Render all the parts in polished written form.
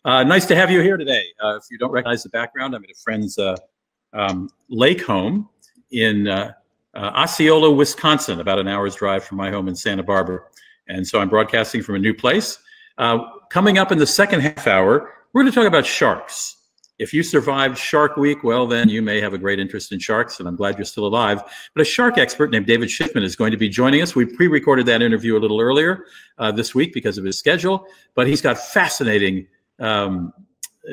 Nice to have you here today. If you don't recognize the background, I'm at a friend's lake home in Osceola, Wisconsin, about an hour's drive from my home in Santa Barbara. And so I'm broadcasting from a new place. Coming up in the second half hour, we're going to talk about sharks. If you survived Shark Week, well, then you may have a great interest in sharks, and I'm glad you're still alive. But a shark expert named David Shiffman is going to be joining us. We pre-recorded that interview a little earlier this week because of his schedule, but he's got fascinating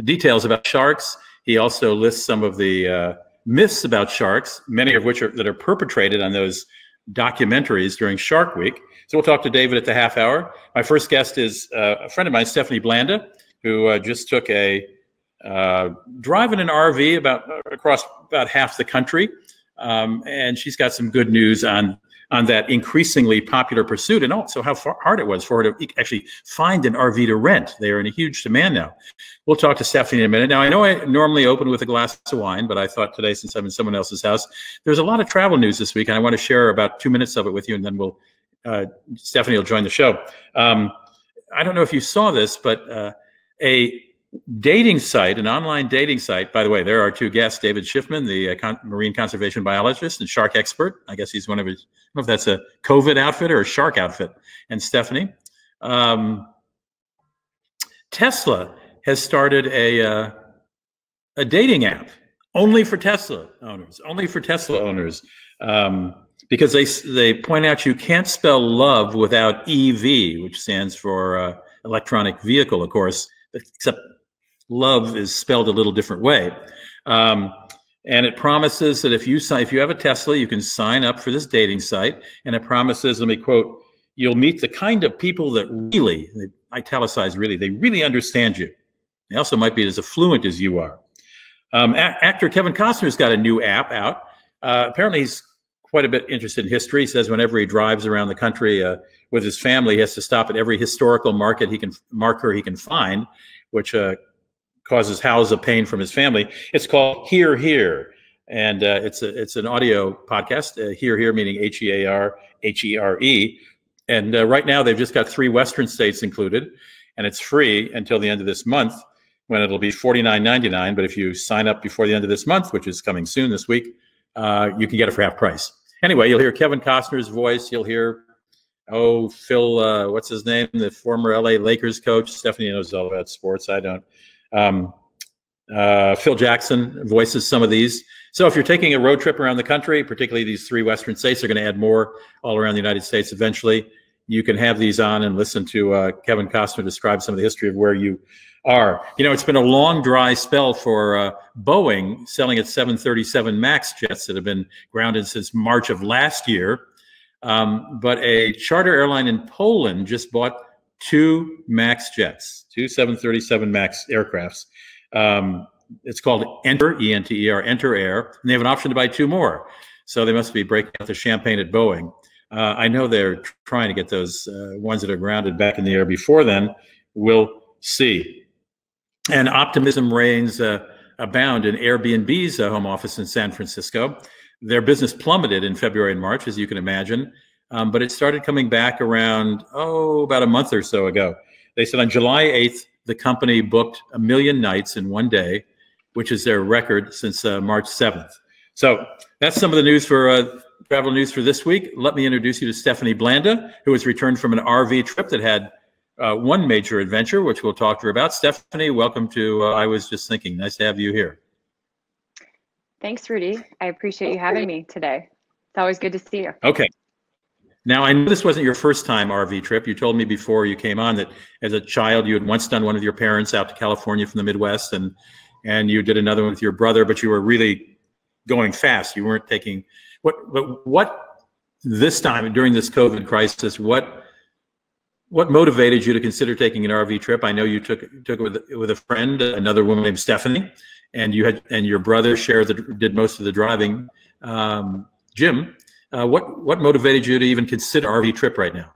details about sharks. He also lists some of the myths about sharks, many of which that are perpetrated on those documentaries during Shark Week. So we'll talk to David at the half hour. My first guest is a friend of mine, Stephanie Blanda, who just took a drive in an RV across about half the country, and she's got some good news on that increasingly popular pursuit, and also how hard it was for her to actually find an RV to rent. They are in a huge demand now. We'll talk to Stephanie in a minute. Now, I know I normally open with a glass of wine, but I thought today, since I'm in someone else's house, there's a lot of travel news this week, and I want to share about 2 minutes of it with you, and then Stephanie will join the show. I don't know if you saw this, but a dating site, an online dating site. By the way, there are two guests: David Shiffman, the marine conservation biologist and shark expert. I guess he's one of his. I don't know if that's a COVID outfit or a shark outfit. And Stephanie. Tesla has started a dating app only for Tesla owners. Only for Tesla owners, because they point out you can't spell love without EV, which stands for electronic vehicle, of course. Except love is spelled a little different way. And it promises that if you have a Tesla, you can sign up for this dating site. And it promises, let me quote, you'll meet the kind of people that really, they italicize really, they really understand you. They also might be as affluent as you are. Actor Kevin Costner's got a new app out. Apparently he's quite a bit interested in history. He says whenever he drives around the country with his family, he has to stop at every historical marker he can find, which causes howls of pain from his family. It's called Here, and it's an audio podcast. Here meaning H-E-A-R, H-E-R-E. And right now they've just got 3 Western states included, and it's free until the end of this month, when it'll be $49.99. But if you sign up before the end of this month, which is coming soon this week, you can get it for half price. Anyway, you'll hear Kevin Costner's voice. You'll hear, Phil, what's his name? The former LA Lakers coach. Stephanie knows all about sports. I don't. Phil Jackson voices some of these. So if you're taking a road trip around the country, particularly these 3 Western states, they're going to add more all around the United States eventually. You can have these on and listen to Kevin Costner describe some of the history of where you are. You know, it's been a long, dry spell for Boeing selling its 737 MAX jets that have been grounded since March of last year. But a charter airline in Poland just bought 2 MAX jets, 2 737 MAX aircrafts. It's called Enter, E-N-T-E-R, Enter Air, and they have an option to buy 2 more. So they must be breaking out the champagne at Boeing. I know they're trying to get those ones that are grounded back in the air before then. We'll see. And optimism reigns abound in Airbnb's home office in San Francisco. Their business plummeted in February and March, as you can imagine, but it started coming back around, about a month or so ago. They said on July 8th, the company booked 1 million nights in one day, which is their record since March 7th. So that's some of the news for travel news for this week. Let me introduce you to Stephanie Blanda, who has returned from an RV trip that had one major adventure, which we'll talk to her about. Stephanie, welcome to I Was Just Thinking. Nice to have you here. Thanks, Rudy. I appreciate you having me today. It's always good to see you. Okay. Now, I know this wasn't your first time RV trip. You told me before you came on that as a child you had once done one with your parents out to California from the Midwest, and you did another one with your brother, but you were really going fast. You weren't taking what this time during this COVID crisis, what motivated you to consider taking an RV trip? I know you took it with a friend, another woman named Stephanie, and your brother did most of the driving. Jim, what motivated you to even consider RV trip right now?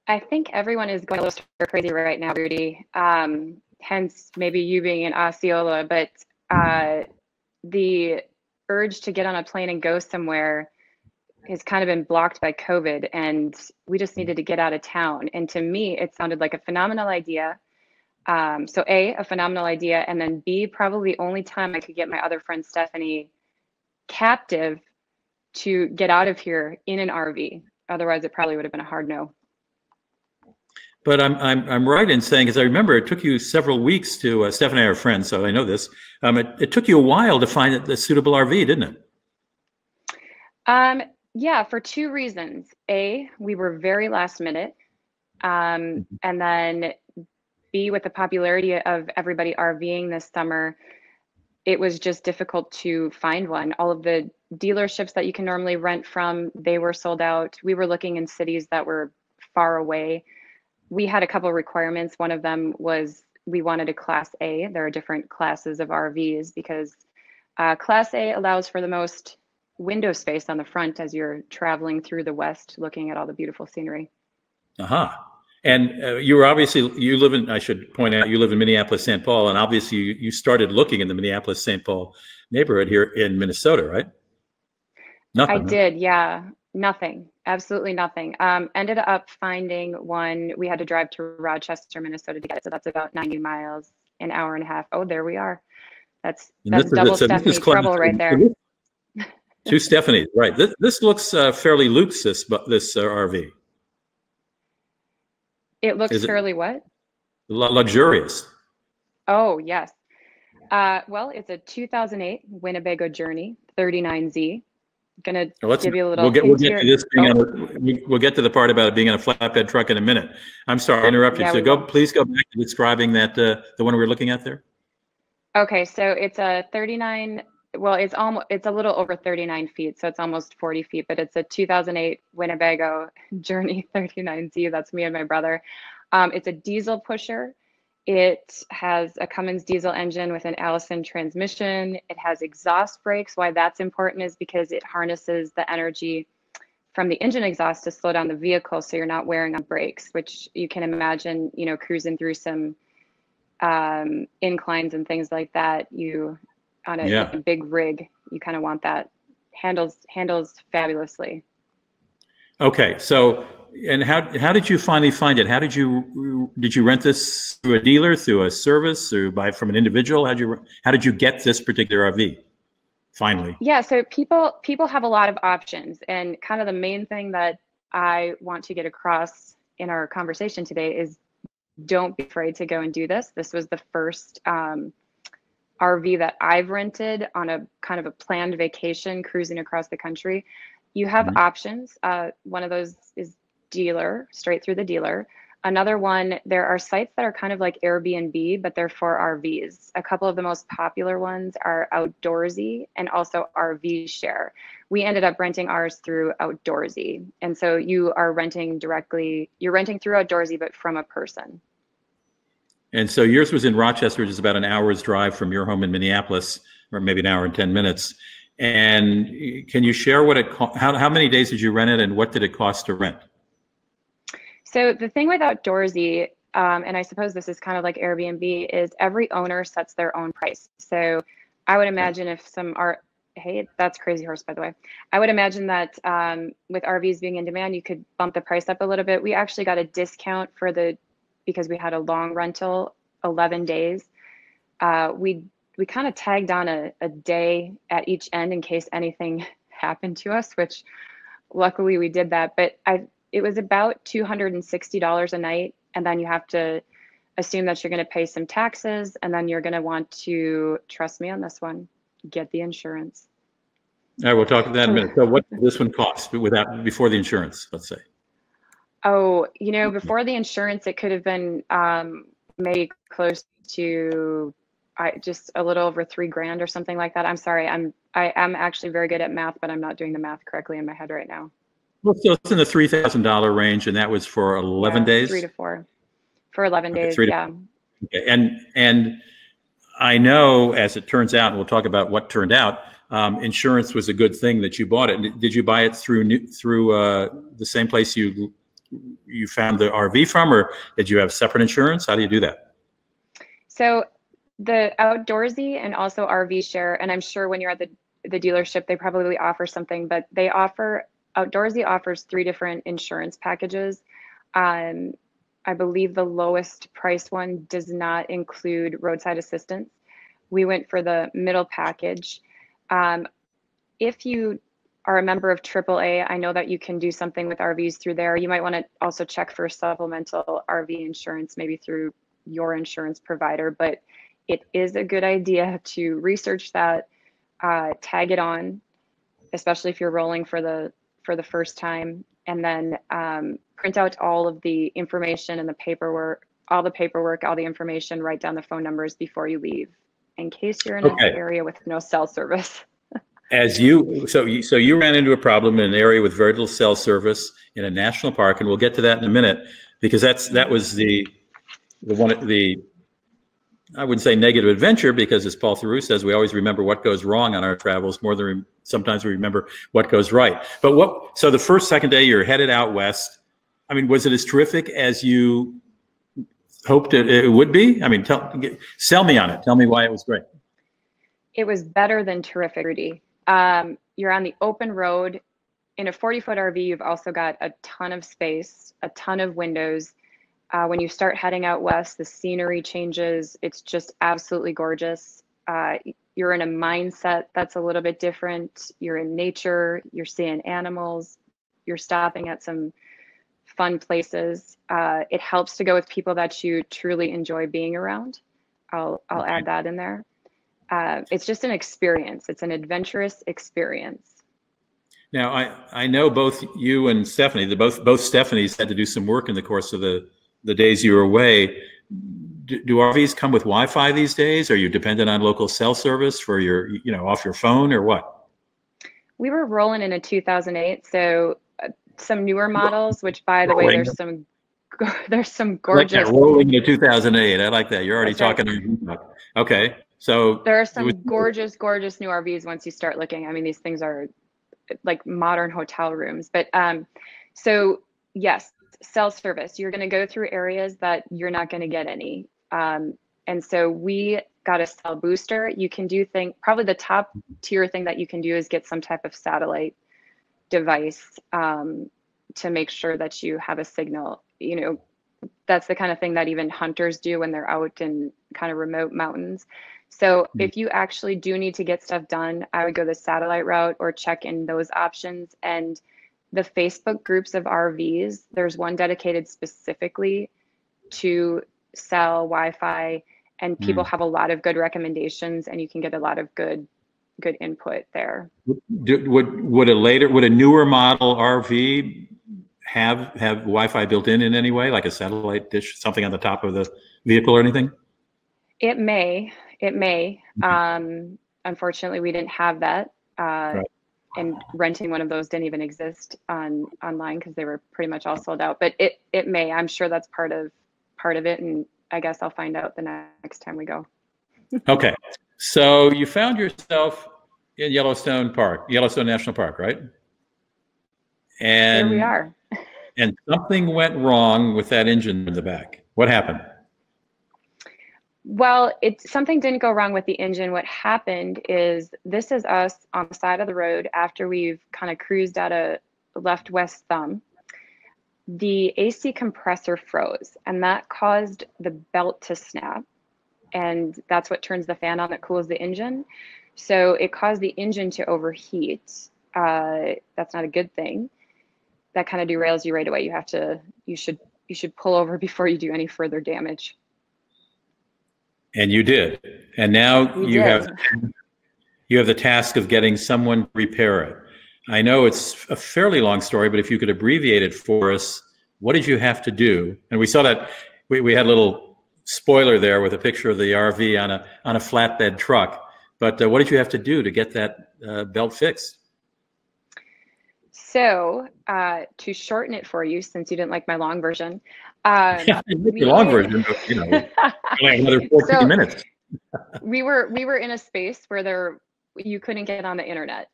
I think everyone is going a little stir crazy right now, Rudy. Hence, maybe you being in Osceola, but the urge to get on a plane and go somewhere has kind of been blocked by COVID, and we just needed to get out of town. And to me, it sounded like a phenomenal idea. So a phenomenal idea, and then B, probably the only time I could get my other friend Stephanie captive to get out of here in an RV. Otherwise, it probably would have been a hard no. But I'm right in saying, because I remember it took you several weeks to, Stephanie and I are friends, so I know this. It took you a while to find a suitable RV, didn't it? Yeah, for two reasons. A, we were very last minute. And then B, with the popularity of everybody RVing this summer, it was just difficult to find one. All of the dealerships that you can normally rent from, they were sold out. We were looking in cities that were far away. We had a couple of requirements. One of them was we wanted a Class A. There are different classes of RVs because Class A allows for the most window space on the front as you're traveling through the West, looking at all the beautiful scenery. And you were obviously, you live in, I should point out, you live in Minneapolis, St. Paul, and obviously you started looking in the Minneapolis, St. Paul neighborhood here in Minnesota, right? Nothing. I did, yeah. Nothing, absolutely nothing. Ended up finding one. We had to drive to Rochester, Minnesota to get it. So that's about 90 miles, an hour and a half. Oh, there we are. That's double Stephanie trouble right there. Two Stephanies, right. This looks fairly luxe, this RV. It looks fairly what? Luxurious. Oh, yes. Well, it's a 2008 Winnebago Journey 39Z. Gonna give you a little. We'll get to this being we'll get to the part about it being on a flatbed truck in a minute. I'm sorry, I interrupted you. So please go back to describing that the one we were looking at there. Okay, so it's a 39. Well, it's a little over 39 feet, so it's almost 40 feet. But it's a 2008 Winnebago Journey 39Z. That's me and my brother. It's a diesel pusher. It has a Cummins diesel engine with an Allison transmission. It has exhaust brakes. Why that's important is because it harnesses the energy from the engine exhaust to slow down the vehicle so you're not wearing on brakes, which you can imagine, you know, cruising through some inclines and things like that. You on a big rig, you kind of want that. Handles fabulously. Okay, so and how did you finally find it? How did you rent this through a dealer, through a service, or buy from an individual? How did you get this particular RV finally? Yeah, so people have a lot of options, and kind of the main thing that I want to get across in our conversation today is don't be afraid to go and do this. This was the first RV that I've rented on a kind of a planned vacation cruising across the country. You have options. One of those is dealer, straight through the dealer. Another one, there are sites that are kind of like Airbnb, but they're for RVs. A couple of the most popular ones are Outdoorsy and also RV Share. We ended up renting ours through Outdoorsy. And so you are renting directly, you're renting through Outdoorsy, but from a person. And so yours was in Rochester, which is about an hour's drive from your home in Minneapolis, or maybe an hour and 10 minutes. And can you share what how many days did you rent it and what did it cost to rent? So the thing with Outdoorsy, and I suppose this is kind of like Airbnb, is every owner sets their own price. So I would imagine if some are, hey, that's Crazy Horse, by the way. I would imagine that with RVs being in demand, you could bump the price up a little bit. We actually got a discount because we had a long rental, 11 days. We kind of tagged on a day at each end in case anything happened to us, which luckily we did that. But it was about $260 a night. And then you have to assume that you're going to pay some taxes. And then you're going to want to, trust me on this one, get the insurance. All right, we'll talk about that in a minute. So what did this one cost before the insurance, let's say? Oh, you know, before the insurance, it could have been maybe close to just a little over $3,000 or something like that. I'm sorry. I am actually very good at math, but I'm not doing the math correctly in my head right now. Well, so it's in the $3,000 range, and that was for 11 days? 3 to 4. For 11 days, yeah. Okay, and I know, as it turns out, and we'll talk about what turned out, insurance was a good thing that you bought it. Did you buy it through the same place you found the RV from, or did you have separate insurance? How do you do that? So the Outdoorsy and also RV Share, and I'm sure when you're at the dealership, they probably offer something, but Outdoorsy offers 3 different insurance packages. I believe the lowest price one does not include roadside assistance. We went for the middle package. If you are a member of AAA, I know that you can do something with RVs through there. You might want to also check for supplemental RV insurance, maybe through your insurance provider, but it is a good idea to research that, tag it on, especially if you're rolling for the first time, and then print out all of the information and the paperwork, all the information, write down the phone numbers before you leave, in case you're in an area with no cell service. So you ran into a problem in an area with very little cell service in a national park, and we'll get to that in a minute, because that was the I wouldn't say negative adventure, because as Paul Theroux says, we always remember what goes wrong on our travels more than sometimes we remember what goes right. But so the second day you're headed out west. I mean, was it as terrific as you hoped it would be? I mean, sell me on it. Tell me why it was great. It was better than terrific, Rudy. You're on the open road. In a 40-foot RV, you've also got a ton of space, a ton of windows. When you start heading out west, the scenery changes. It's just absolutely gorgeous. You're in a mindset that's a little bit different. You're in nature, you're seeing animals, you're stopping at some fun places. It helps to go with people that you truly enjoy being around. I'll add that in there. It's just an experience. It's an adventurous experience. Now, I know both you and Stephanie, both Stephanies had to do some work in the course of the days you were away. Do RVs come with Wi-Fi these days? Are you dependent on local cell service for your, off your phone, or what? We were rolling in a 2008, so some newer models, which by the way, there's some gorgeous. Like that, rolling in a 2008. I like that. You're already talking. Right. Okay, so there are some gorgeous new RVs once you start looking. I mean, these things are like modern hotel rooms. But so yes, cell service. You're going to go through areas that you're not going to get any. And so we got a cell booster. You can do probably the top tier thing that you can do is get some type of satellite device to make sure that you have a signal. That's the kind of thing that even hunters do when they're out in kind of remote mountains. So if you actually do need to get stuff done, I would go the satellite route or check in those options. And the Facebook groups of RVs, there's one dedicated specifically to cell Wi-Fi, and people have a lot of good recommendations, and you can get a lot of good input there. Would a newer model RV have Wi-Fi built in any way, like a satellite dish, something on the top of the vehicle or anything? It may. Unfortunately, we didn't have that. Right. And renting one of those didn't even exist online because they were pretty much all sold out. But it may. I'm sure that's part of it, and I guess I'll find out the next time we go. Okay, so you found yourself in Yellowstone National Park, right? And here we are. And something went wrong with that engine in the back. What happened? Well, something didn't go wrong with the engine. What happened is, this is us on the side of the road after we've kind of cruised at a left-west thumb. The AC compressor froze, and that caused the belt to snap. And that's what turns the fan on that cools the engine. So it caused the engine to overheat. That's not a good thing. That kind of derails you right away. You should pull over before you do any further damage. And you did. And now you have the task of getting someone to repair it. I know it's a fairly long story, but if you could abbreviate it for us, what did you have to do? And we saw that we had a little spoiler there with a picture of the RV on a flatbed truck. But what did you have to do to get that belt fixed? So to shorten it for you, since you didn't like my long version. The long version, but, another 14 minutes. we were in a space where you couldn't get on the internet.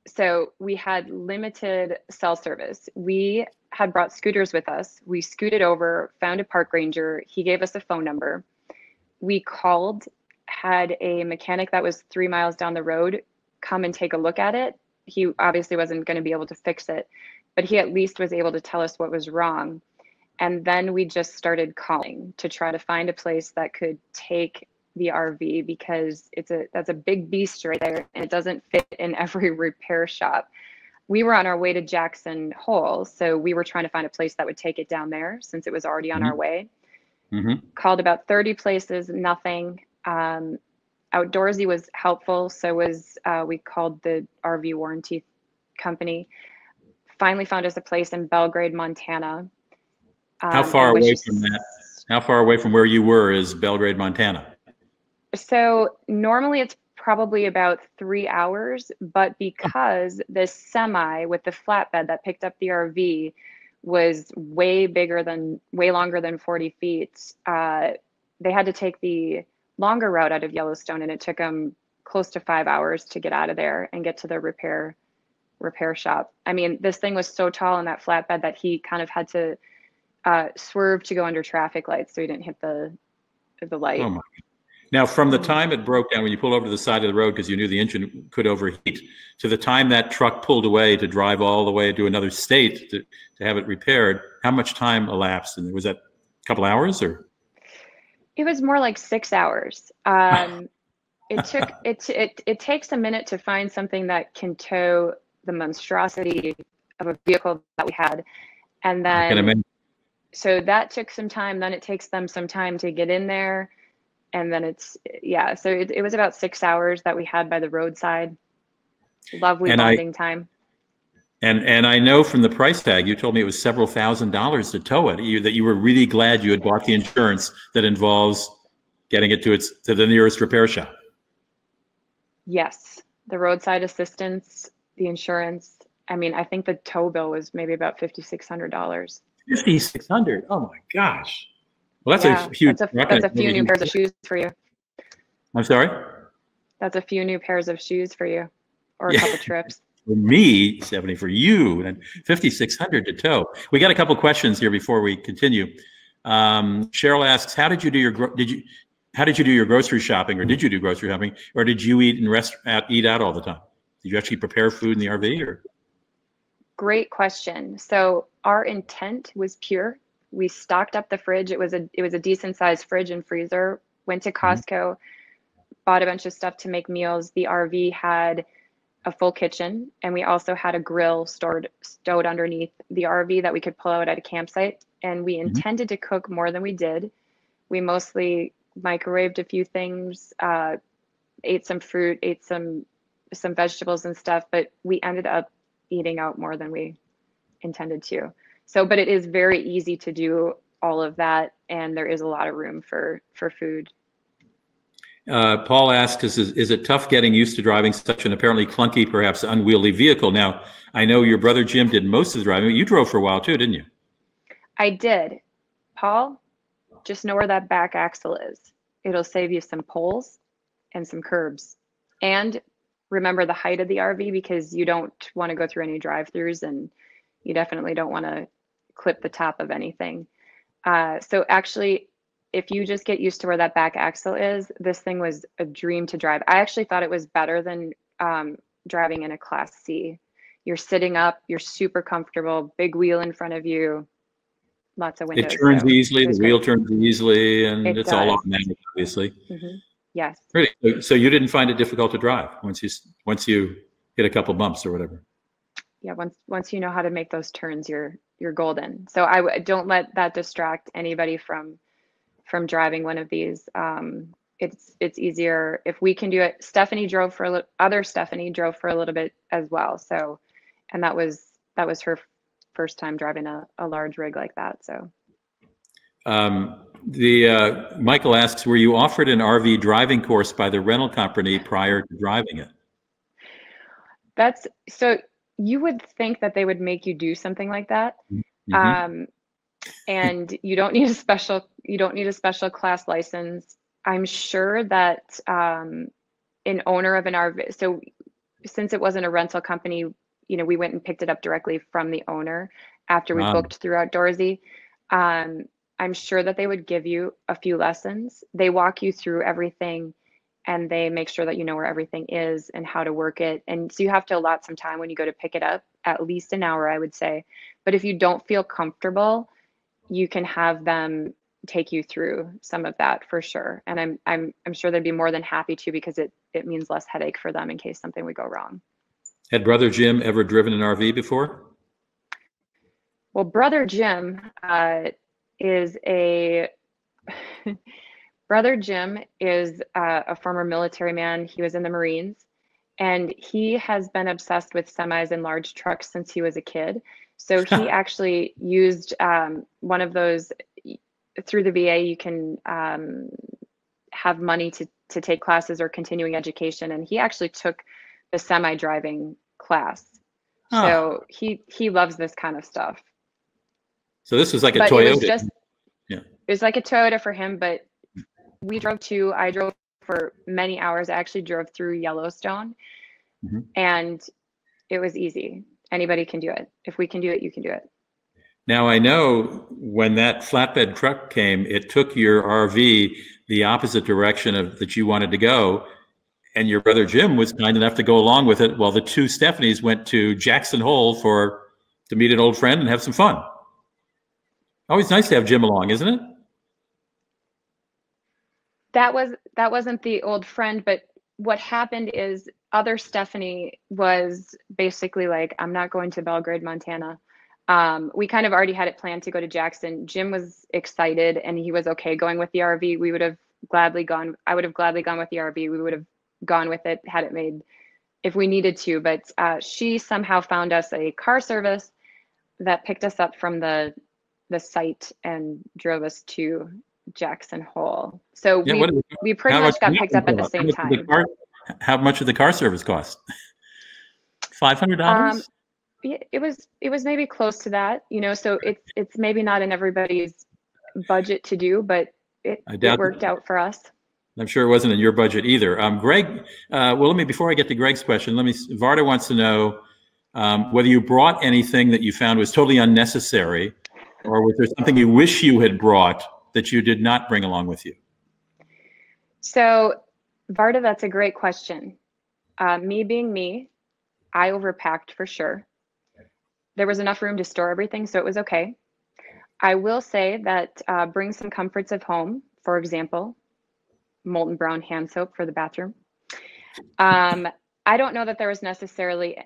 So we had limited cell service. We had brought scooters with us. We scooted over, found a park ranger. He gave us a phone number. We called, had a mechanic that was 3 miles down the road come and take a look at it. He obviously wasn't going to be able to fix it, but he at least was able to tell us what was wrong. And then we just started calling to try to find a place that could take the RV, because that's a big beast right there, and it doesn't fit in every repair shop. We were on our way to Jackson Hole, so we were trying to find a place that would take it down there since it was already on our way. Called about 30 places, nothing. Outdoorsy was helpful, so was we called the RV warranty company. Finally found us a place in Belgrade, Montana. How far away from that? How far away from where you were is Belgrade, Montana? So normally it's probably about 3 hours, but because this semi with the flatbed that picked up the RV was way longer than 40 feet, they had to take the longer route out of Yellowstone, and it took them close to 5 hours to get out of there and get to the repair shop. I mean, this thing was so tall in that flatbed that he kind of had to swerve to go under traffic lights so he didn't hit the light. Oh my. Now, from the time it broke down, when you pulled over to the side of the road because you knew the engine could overheat, to the time that truck pulled away to drive all the way to another state to have it repaired, how much time elapsed? And was that a couple hours, or? It was more like 6 hours. It takes a minute to find something that can tow the monstrosity of a vehicle that we had, and then so that took some time. Then it takes them some time to get in there. And then so it was about 6 hours that we had by the roadside. Lovely bonding time. And I know from the price tag, you told me it was several $1,000s to tow it, that you were really glad you had bought the insurance that involves getting it to the nearest repair shop. Yes, the roadside assistance, the insurance. I mean, I think the tow bill was maybe about $5,600. $5,600? Oh my gosh. Well, that's a huge. That's a few new pairs of shoes for you. I'm sorry? That's a few new pairs of shoes for you, or a couple trips. For me, 70 for you, and 5,600 to tow. We got a couple questions here before we continue. Cheryl asks, how did you do your grocery shopping, or did you do grocery shopping, or did you eat out all the time? Did you actually prepare food in the RV, or? Great question. So our intent was pure. We stocked up the fridge. It was a decent sized fridge and freezer. Went to Costco, bought a bunch of stuff to make meals. The RV had a full kitchen, and we also had a grill stowed underneath the RV that we could pull out at a campsite. And we intended to cook more than we did. We mostly microwaved a few things, ate some fruit, ate some vegetables and stuff, but we ended up eating out more than we intended to. So, but it is very easy to do all of that, and there is a lot of room for food. Paul asks, is it tough getting used to driving such an apparently clunky, perhaps unwieldy vehicle? Now, I know your brother Jim did most of the driving. You drove for a while too, didn't you? I did. Paul, just know where that back axle is. It'll save you some poles and some curbs. And remember the height of the RV, because you don't want to go through any drive-throughs, and you definitely don't want to clip the top of anything. So actually, if you just get used to where that back axle is, this thing was a dream to drive. I actually thought it was better than driving in a Class C. You're sitting up, you're super comfortable, big wheel in front of you, lots of windows. It turns easily, the wheel turns easily, and it's all automatic, obviously. Yes. Really? So you didn't find it difficult to drive once you hit a couple bumps or whatever? Yeah, once you know how to make those turns, you're golden. So I don't let that distract anybody from driving one of these. It's easier if we can do it. Stephanie drove for a little bit as well. So, and that was her first time driving a large rig like that. So. Michael asks, were you offered an RV driving course by the rental company prior to driving it? So you would think that they would make you do something like that. And you don't need a special class license. I'm sure that an owner of an RV, so since it wasn't a rental company, we went and picked it up directly from the owner after we booked through Outdoorsy. I'm sure that they would give you a few lessons. They walk you through everything, and they make sure that you know where everything is and how to work it. And so you have to allot some time when you go to pick it up, at least an hour, I would say. But if you don't feel comfortable, you can have them take you through some of that for sure. And I'm sure they'd be more than happy to, because it means less headache for them in case something would go wrong. Had Brother Jim ever driven an RV before? Well, Brother Jim is a Brother Jim is a former military man. He was in the Marines, and he has been obsessed with semis and large trucks since he was a kid. So he actually used one of those. Through the VA, you can have money to take classes or continuing education, and he actually took the semi driving class. So he loves this kind of stuff. So this was like a Toyota. It was like a Toyota for him, but I drove for many hours. I actually drove through Yellowstone, and it was easy. Anybody can do it. If we can do it, you can do it. Now, I know when that flatbed truck came, it took your RV the opposite direction that you wanted to go, and your brother Jim was kind enough to go along with it while the two Stephanies went to Jackson Hole to meet an old friend and have some fun. Always nice to have Jim along, isn't it? That wasn't the old friend, but what happened is other Stephanie was basically like, I'm not going to Belgrade, Montana. We kind of already had it planned to go to Jackson. Jim was excited and he was okay going with the RV. We would have gladly gone. I would have gladly gone with the RV. We would have gone with it had it made, if we needed to. But she somehow found us a car service that picked us up from the site and drove us to Jackson Hole. So we pretty much got picked up at the same time. How much did the car service cost? $500? It was maybe close to that, so it's maybe not in everybody's budget to do, but it worked out for us. I'm sure it wasn't in your budget either. Greg, before I get to Greg's question, Varda wants to know whether you brought anything that you found was totally unnecessary, or was there something you wish you had brought that you did not bring along with you? So, Varda, that's a great question. Me being me, I overpacked for sure. There was enough room to store everything, so it was okay. I will say that bring some comforts of home, for example, molten brown hand soap for the bathroom. I don't know that there was necessarily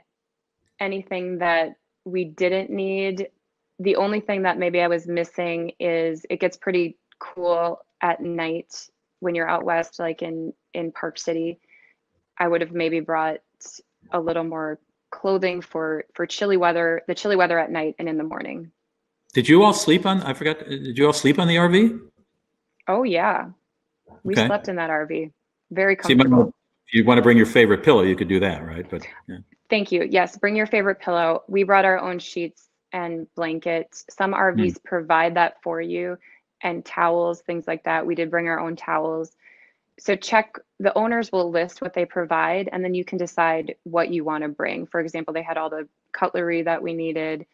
anything that we didn't need. The only thing that maybe I was missing is it gets pretty cool at night when you're out west, like in Park City. I would have maybe brought a little more clothing for chilly weather, the chilly weather at night and in the morning. Did you all sleep on, did you all sleep on the RV? Oh yeah. We slept in that RV. Very comfortable. If you want to bring your favorite pillow, you could do that, right? But yeah. Thank you. Yes, bring your favorite pillow. We brought our own sheets and blankets. Some RVs provide that for you, and towels, things like that. We did bring our own towels. So the owners will list what they provide, and then you can decide what you want to bring. For example, they had all the cutlery that we needed.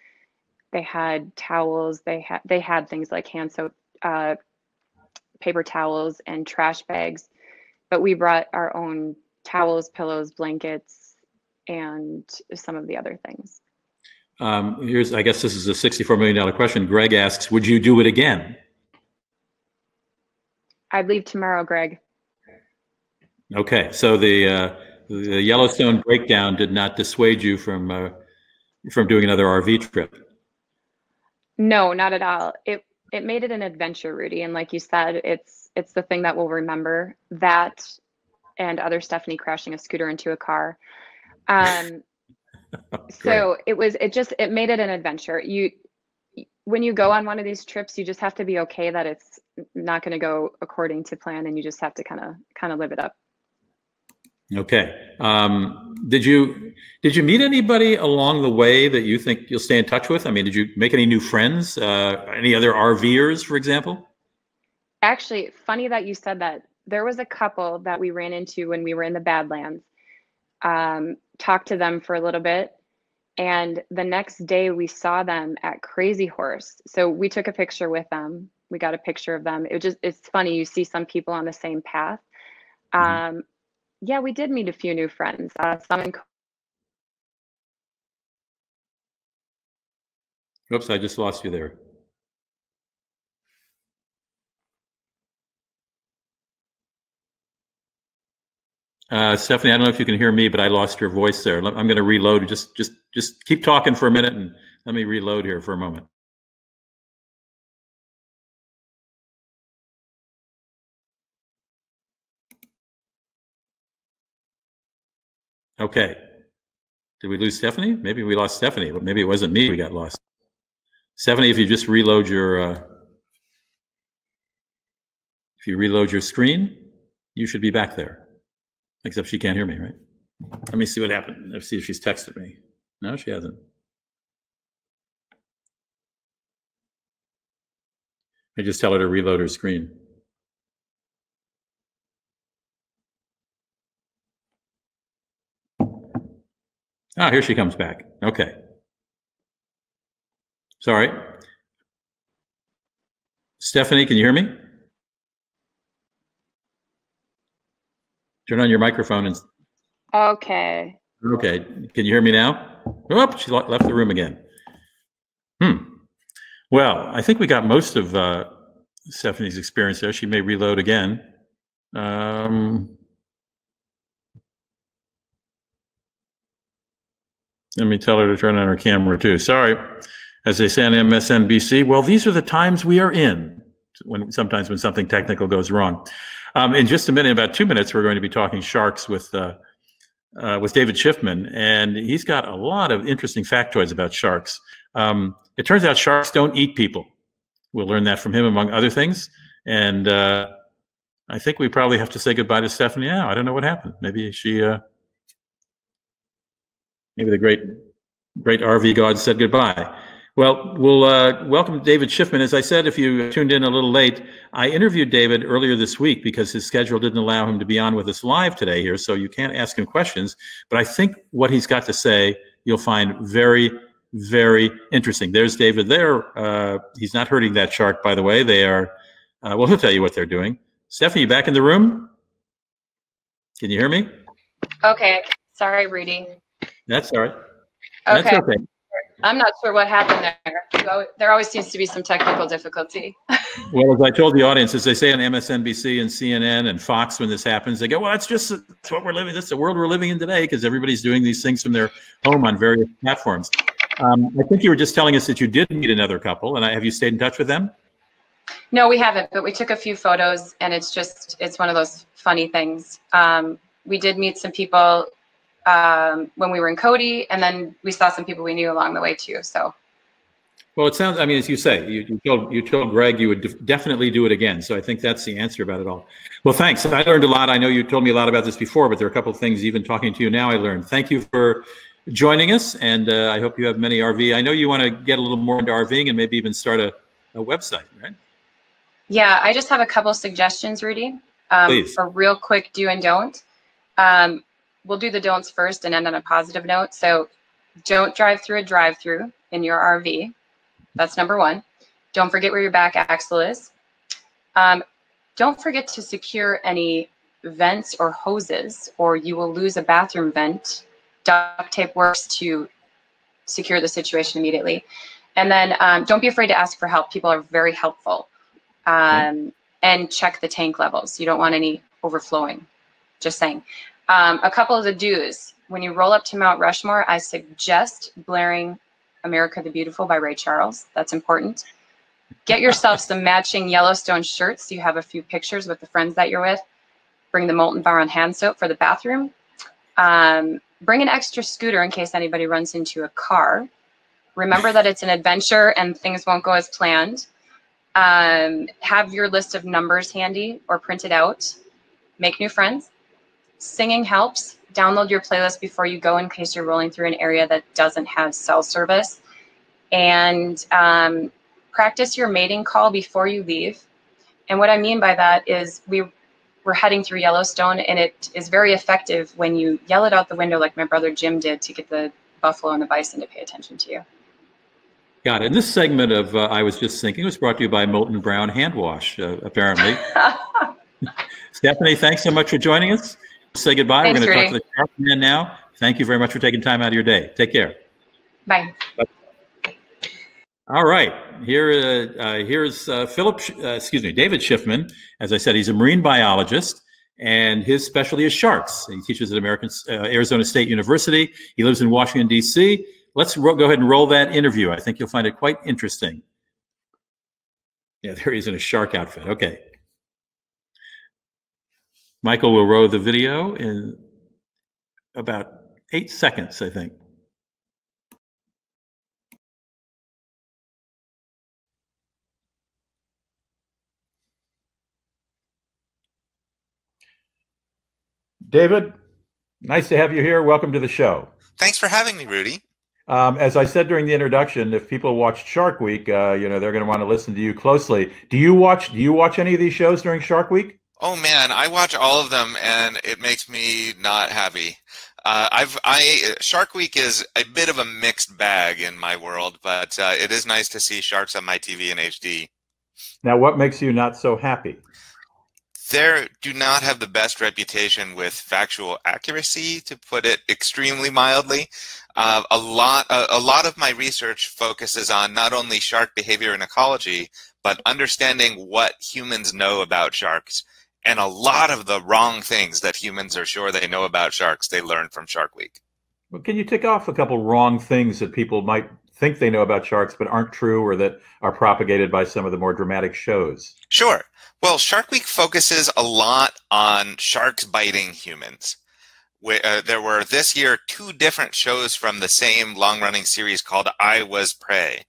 They had towels. They had things like hand soap, paper towels, and trash bags. But we brought our own towels, pillows, blankets, and some of the other things. I guess this is a $64 million question. Greg asks, would you do it again? I'd leave tomorrow, Greg. Okay, so the Yellowstone breakdown did not dissuade you from doing another RV trip. No, not at all. It made it an adventure, Rudy, and like you said, it's the thing that we'll remember. That and other Stephanie crashing a scooter into a car. So it made it an adventure. When you go on one of these trips, you just have to be okay that it's not going to go according to plan, and you just have to kind of live it up. Okay. Did you meet anybody along the way that you think you'll stay in touch with? I mean, did you make any new friends? Any other RVers, for example? Actually, funny that you said that. There was a couple that we ran into when we were in the Badlands. Talked to them for a little bit, and the next day we saw them at Crazy Horse. So we took a picture with them. We got a picture of them. It's funny, you see some people on the same path. Yeah, we did meet a few new friends. Oops, I just lost you there. Stephanie, I don't know if you can hear me, but I lost your voice there. I'm going to reload. Just keep talking for a minute and let me reload here for a moment. Okay. Did we lose Stephanie? Maybe we lost Stephanie, but maybe it wasn't me we got lost. Stephanie, if you just reload your screen, you should be back there. Except she can't hear me, right? Let me see what happened. Let's see if she's texted me. No, she hasn't. I just tell her to reload her screen. Ah, here she comes back. Okay. Sorry. Stephanie, can you hear me? Turn on your microphone and. Okay. Okay. Can you hear me now? Oh, she left the room again. Well, I think we got most of Stephanie's experience there. She may reload again. Let me tell her to turn on her camera too. Sorry. As they say on MSNBC, well, these are the times we are in. Sometimes when something technical goes wrong. In just a minute, about 2 minutes, we're going to be talking sharks with David Shiffman, and he's got a lot of interesting factoids about sharks. It turns out sharks don't eat people. We'll learn that from him, among other things. And I think we probably have to say goodbye to Stephanie now. I don't know what happened. Maybe she, maybe the great RV god said goodbye. Well, we'll welcome David Shiffman. As I said, if you tuned in a little late, I interviewed David earlier this week because his schedule didn't allow him to be on with us live today here, so you can't ask him questions. But I think what he's got to say, you'll find very, very interesting. There's David there. He's not hurting that shark, by the way. They are, well, he'll tell you what they're doing. Stephanie, you back in the room? Can you hear me? Okay. Sorry, Rudy. That's all right. Okay. That's okay. I'm not sure what happened there. There always seems to be some technical difficulty. Well, as I told the audience, as they say on MSNBC and CNN and Fox, when this happens, they go, well, that's what we're living. That's the world we're living in today, because everybody's doing these things from their home on various platforms. I think you were just telling us that you did meet another couple, and have you stayed in touch with them? No, we haven't, but we took a few photos, and it's one of those funny things. We did meet some people when we were in Cody, and then we saw some people we knew along the way too. So, well, it sounds, I mean, as you say, you told Greg you would definitely do it again. So I think that's the answer about it all. Well, thanks. I learned a lot. I know you told me a lot about this before, but there are a couple of things, even talking to you now, I learned. Thank you for joining us, and I hope you have many RV. I know you want to get a little more into RVing and maybe even start a website, right? Yeah, I just have a couple suggestions, Rudy. Please. A real quick do and don't. We'll do the don'ts first and end on a positive note. So don't drive through a drive-through in your RV. That's number one. Don't forget where your back axle is. Don't forget to secure any vents or hoses, or you will lose a bathroom vent. Duct tape works to secure the situation immediately. And then don't be afraid to ask for help. People are very helpful. And check the tank levels. You don't want any overflowing. Just saying. A couple of the do's. When you roll up to Mount Rushmore, I suggest blaring America the Beautiful by Ray Charles. That's important. Get yourself some matching Yellowstone shirts so you have a few pictures with the friends that you're with. Bring the Molten Baron hand soap for the bathroom. Bring an extra scooter in case anybody runs into a car. Remember that it's an adventure and things won't go as planned. Have your list of numbers handy or print it out. Make new friends. Singing helps. Download your playlist before you go in case you're rolling through an area that doesn't have cell service. And practice your mating call before you leave. And what I mean by that is we're heading through Yellowstone, and it is very effective when you yell it out the window like my brother Jim did to get the buffalo and the bison to pay attention to you. Got it. And this segment of I Was Just Thinking was brought to you by Molten Brown Hand Wash, apparently. Stephanie, thanks so much for joining us. Say goodbye. Thanks, we're going to talk to the shark man now. Thank you very much for taking time out of your day. Take care. Bye. Bye. All right. Here's David Shiffman. As I said, he's a marine biologist. and his specialty is sharks. He teaches at Arizona State University. He lives in Washington, D.C. Let's go ahead and roll that interview. I think you'll find it quite interesting. Yeah, there he is in a shark outfit. Okay. Michael will roll the video in about 8 seconds, I think. David, nice to have you here. Welcome to the show. Thanks for having me, Rudy. As I said during the introduction, if people watched Shark Week, they're going to want to listen to you closely. Do you watch any of these shows during Shark Week? Oh man, I watch all of them, and it makes me not happy. Shark Week is a bit of a mixed bag in my world, but it is nice to see sharks on my TV in HD. Now, what makes you not so happy? They do not have the best reputation with factual accuracy, to put it extremely mildly. A lot of my research focuses on not only shark behavior and ecology, but understanding what humans know about sharks. And a lot of the wrong things that humans are sure they know about sharks, they learn from Shark Week. Well, can you tick off a couple wrong things that people might think they know about sharks but aren't true, or that are propagated by some of the more dramatic shows? Sure. Well, Shark Week focuses a lot on sharks biting humans. There were this year 2 different shows from the same long-running series called I Was Prey.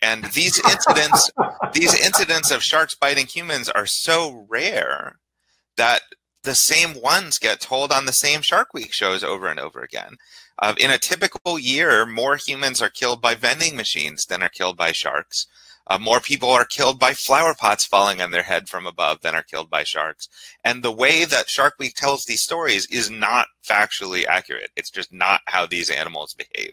And these incidents of sharks biting humans are so rare that the same ones get told on the same Shark Week shows over and over again. In a typical year, more humans are killed by vending machines than are killed by sharks. More people are killed by flower pots falling on their head from above than are killed by sharks. And the way that Shark Week tells these stories is not factually accurate. It's just not how these animals behave.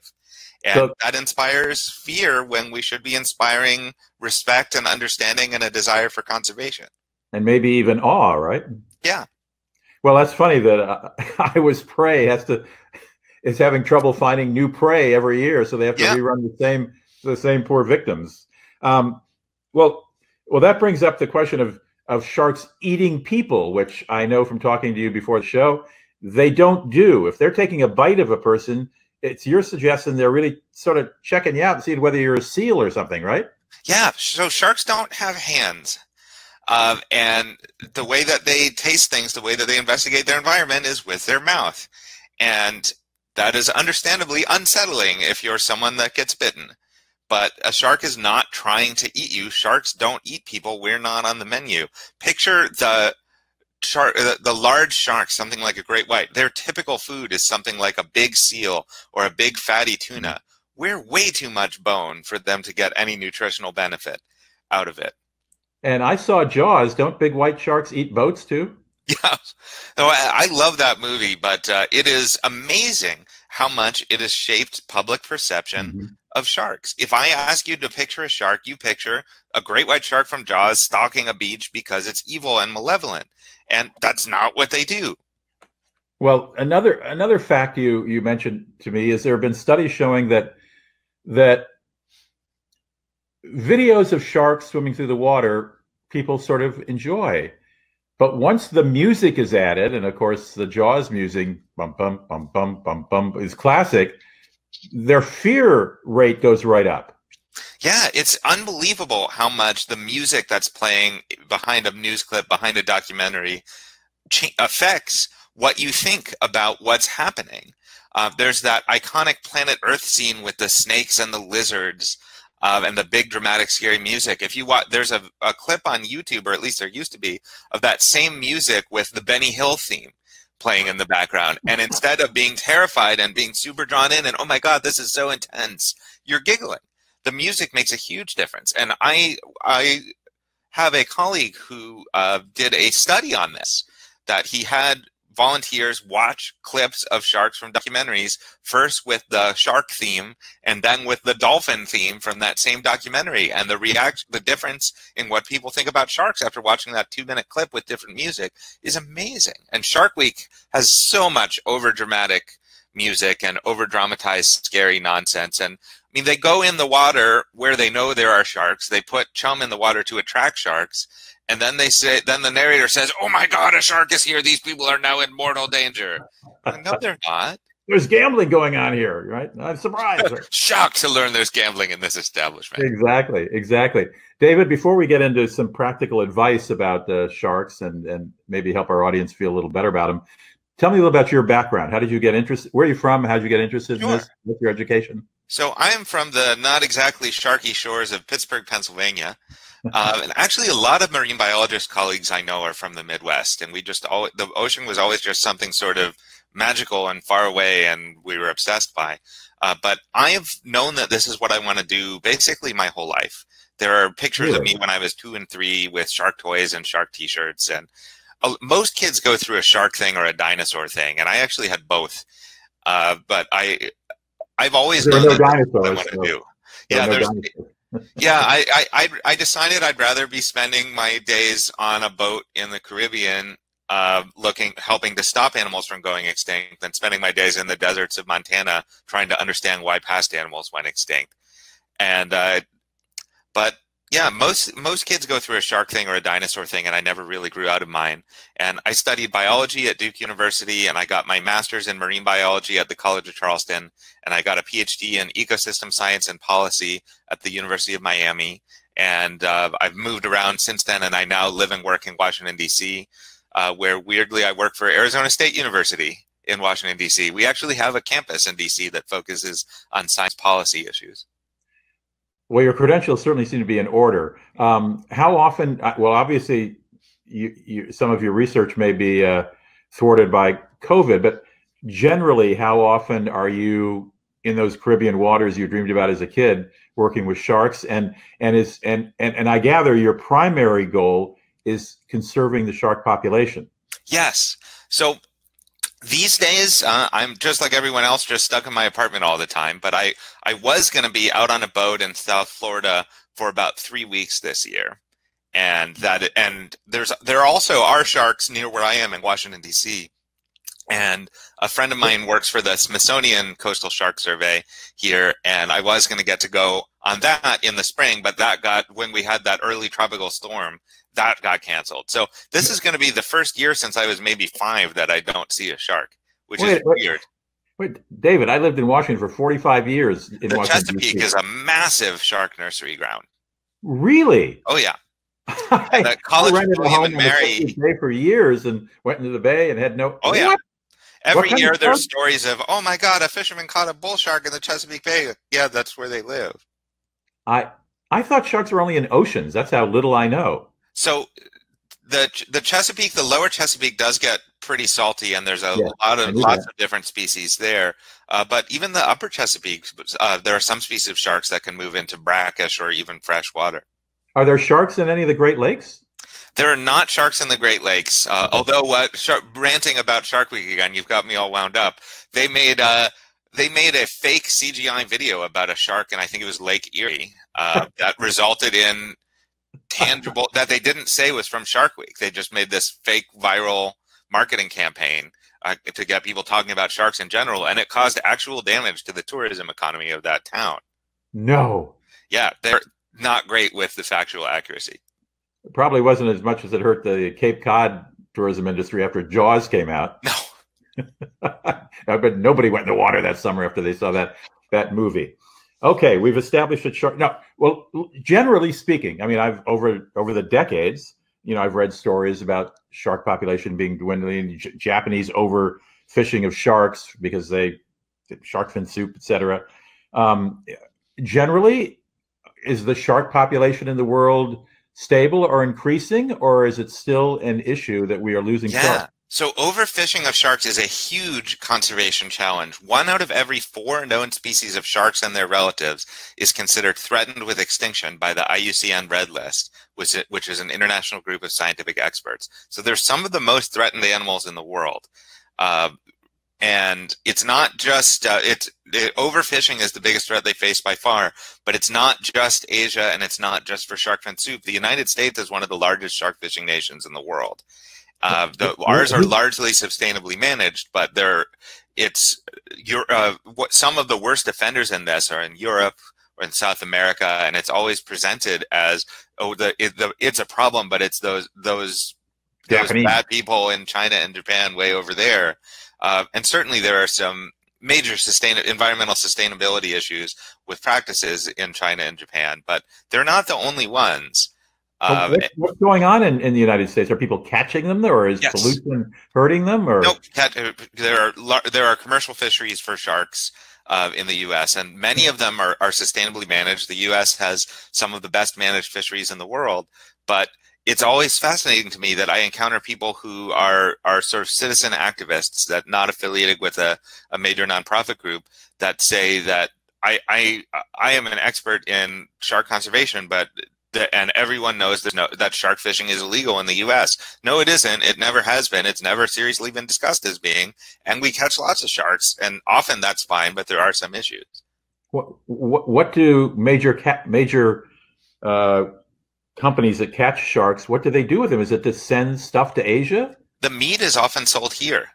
And that inspires fear when we should be inspiring respect and understanding and a desire for conservation. And maybe even awe, right? Yeah. Well, that's funny that I Was Prey is having trouble finding new prey every year, so they have to rerun the same poor victims. Well, that brings up the question of sharks eating people, which I know from talking to you before the show, they don't do. If they're taking a bite of a person, it's your suggestion they're really sort of checking you out and seeing whether you're a seal or something, right? Yeah. So sharks don't have hands. And the way that they taste things, the way that they investigate their environment is with their mouth. And that is understandably unsettling if you're someone that gets bitten. But a shark is not trying to eat you. Sharks don't eat people. We're not on the menu. Picture the large sharks, something like a great white. Their typical food is something like a big seal or a big fatty tuna. We're way too much bone for them to get any nutritional benefit out of it. And I saw Jaws. Don't big white sharks eat boats too? Yeah. No, I love that movie, but it is amazing how much it has shaped public perception of sharks. If I ask you to picture a shark, you picture a great white shark from Jaws stalking a beach because it's evil and malevolent. And that's not what they do. Well, another fact you mentioned to me is there have been studies showing that videos of sharks swimming through the water, people sort of enjoy. But once the music is added, and of course the Jaws music, bum, bum, bum, bum, bum, bum, is classic, their fear rate goes right up. Yeah, it's unbelievable how much the music that's playing behind a news clip, behind a documentary, affects what you think about what's happening. There's that iconic Planet Earth scene with the snakes and the lizards, and the big dramatic scary music. If you watch, there's a clip on YouTube, or at least there used to be, of that same music with the Benny Hill theme playing in the background. And instead of being terrified and being super drawn in and, oh my God, this is so intense, you're giggling. The music makes a huge difference. And I have a colleague who did a study on this, that he had volunteers watch clips of sharks from documentaries, first with the shark theme and then with the dolphin theme from that same documentary. And the difference in what people think about sharks after watching that 2-minute clip with different music is amazing. And Shark Week has so much over-dramatic music and over-dramatized scary nonsense. And mean, they go in the water where they know there are sharks. They put chum in the water to attract sharks. And then they say, then the narrator says, "Oh my God, a shark is here. These people are now in mortal danger." Like, no, they're not. There's gambling going on here, right? I'm surprised. Shocked to learn there's gambling in this establishment. Exactly, exactly. David, before we get into some practical advice about sharks and maybe help our audience feel a little better about them, tell me a little about your background. How did you get interested? Where are you from? How did you get interested in this? What's your education? So I am from the not exactly sharky shores of Pittsburgh, Pennsylvania. And actually, a lot of marine biologist colleagues I know are from the Midwest, and we just always, the ocean was always just something sort of magical and far away, and we were obsessed by. But I have known that this is what I want to do basically my whole life. There are pictures of me when I was 2 and 3 with shark toys and shark T-shirts, and most kids go through a shark thing or a dinosaur thing, and I actually had both. But I've always known that that's what I want to do. Yeah, I decided I'd rather be spending my days on a boat in the Caribbean, helping to stop animals from going extinct, than spending my days in the deserts of Montana trying to understand why past animals went extinct. And but yeah, most kids go through a shark thing or a dinosaur thing, and I never really grew out of mine. And I studied biology at Duke University, and I got my master's in marine biology at the College of Charleston, and I got a PhD in ecosystem science and policy at the University of Miami. And I've moved around since then, and I now live and work in Washington, D.C., where weirdly I work for Arizona State University in Washington, D.C. We actually have a campus in D.C. that focuses on science policy issues. Well, your credentials certainly seem to be in order. How often, well, obviously, some of your research may be thwarted by COVID, but generally, how often are you in those Caribbean waters you dreamed about as a kid working with sharks? And I gather your primary goal is conserving the shark population. Yes. So these days, I'm just like everyone else, just stuck in my apartment all the time. But I was going to be out on a boat in South Florida for about 3 weeks this year, and there also are sharks near where I am in Washington, D.C. And a friend of mine works for the Smithsonian Coastal Shark Survey here, and I was going to get to go on that in the spring, but that got, when we had that early tropical storm, that got canceled. So this is going to be the first year since I was maybe 5 that I don't see a shark, which is weird. Wait, David, I lived in Washington for 45 years. The Chesapeake is a massive shark nursery ground. Really? Oh, yeah. The College of William and Mary for years and went into the bay and had no. Oh, yeah. What? Every year there's stories of, oh my God, a fisherman caught a bull shark in the Chesapeake Bay. Yeah, that's where they live. I thought sharks were only in oceans. That's how little I know. So the Chesapeake, the lower Chesapeake does get pretty salty, and there's lots of different species there. But even the upper Chesapeake, there are some species of sharks that can move into brackish or even fresh water. Are there sharks in any of the Great Lakes? There are not sharks in the Great Lakes. Although, ranting about Shark Week again, you've got me all wound up. They made a fake CGI video about a shark, and I think it was Lake Erie, that resulted in tangible, that they didn't say was from Shark Week. They just made this fake viral marketing campaign to get people talking about sharks in general, and it caused actual damage to the tourism economy of that town. No. Yeah, they're not great with the factual accuracy. It probably wasn't as much as it hurt the Cape Cod tourism industry after Jaws came out. No. But nobody went in the water that summer after they saw that movie. Okay, we've established that shark. No, well, generally speaking, I mean, I've over the decades, I've read stories about shark population being dwindling, Japanese overfishing of sharks because they shark fin soup, etc. Generally, is the shark population in the world stable or increasing, or is it still an issue that we are losing sharks? So overfishing of sharks is a huge conservation challenge. 1 out of every 4 known species of sharks and their relatives is considered threatened with extinction by the IUCN Red List, which is an international group of scientific experts. So they're some of the most threatened animals in the world. And it's not just, overfishing is the biggest threat they face by far, but it's not just Asia, and it's not just for shark fin soup. The United States is one of the largest shark fishing nations in the world. Ours are largely sustainably managed, but some of the worst offenders in this are in Europe or in South America, and it's always presented as, oh, it's a problem, but it's those bad people in China and Japan way over there. And certainly there are some major environmental sustainability issues with practices in China and Japan, but they're not the only ones. What's going on in the United States? Are people catching them, or is pollution hurting them? Or no, there are commercial fisheries for sharks in the U.S., and many of them are sustainably managed. The U.S. has some of the best managed fisheries in the world, but it's always fascinating to me that I encounter people who are sort of citizen activists that not affiliated with a major nonprofit group that say that I am an expert in shark conservation, but and everyone knows that shark fishing is illegal in the U.S. No, it isn't. It never has been. It's never seriously been discussed as being. And we catch lots of sharks, and often that's fine, but there are some issues. What do major companies that catch sharks, what do they do with them? Is it to send stuff to Asia? The meat is often sold here.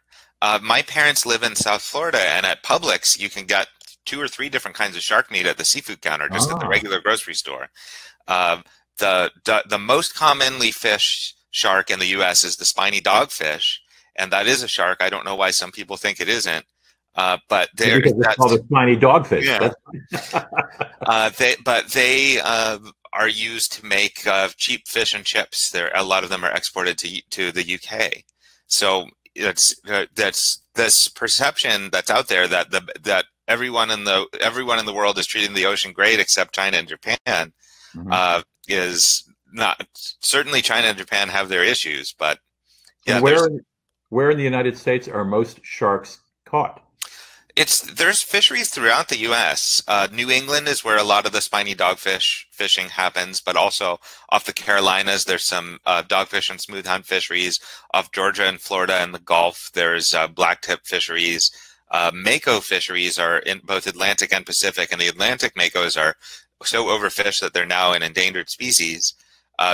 My parents live in South Florida, and at Publix, you can get 2 or 3 different kinds of shark meat at the seafood counter, just at the regular grocery store. The most commonly fished shark in the U.S. is the spiny dogfish, and that is a shark. I don't know why some people think it isn't, but it's called a spiny dogfish. Yeah. They are used to make cheap fish and chips. A lot of them are exported to the UK. So that's this perception that's out there that everyone in the world is treating the ocean great except China and Japan. Is not. Certainly China and Japan have their issues, but yeah. Where in the United States are most sharks caught? There's fisheries throughout the U.S. New England is where a lot of the spiny dogfish fishing happens, but also off the Carolinas, there's some dogfish and smoothhound fisheries. Off Georgia and Florida and the Gulf, there's blacktip fisheries. Mako fisheries are in both Atlantic and Pacific, and the Atlantic Makos are so overfished that they're now an endangered species.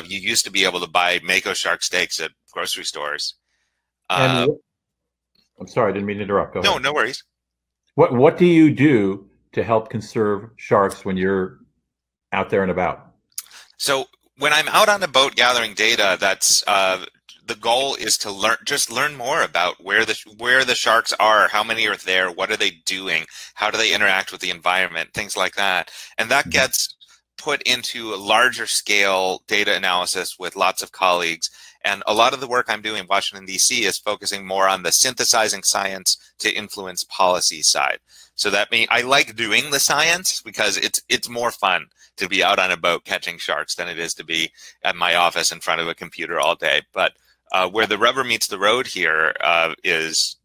You used to be able to buy Mako shark steaks at grocery stores. I'm sorry, I didn't mean to interrupt. Go ahead. No worries. What do you do to help conserve sharks when you're out there and about? So when I'm out on a boat gathering data, that's the goal is to learn more about where the sharks are, how many are there, what are they doing, how do they interact with the environment, things like that. And that gets put into a larger scale data analysis with lots of colleagues. And a lot of the work I'm doing in Washington, D.C. is focusing more on the synthesizing science to influence policy side. So that means I like doing the science because it's more fun to be out on a boat catching sharks than it is to be at my office in front of a computer all day. But where the rubber meets the road here is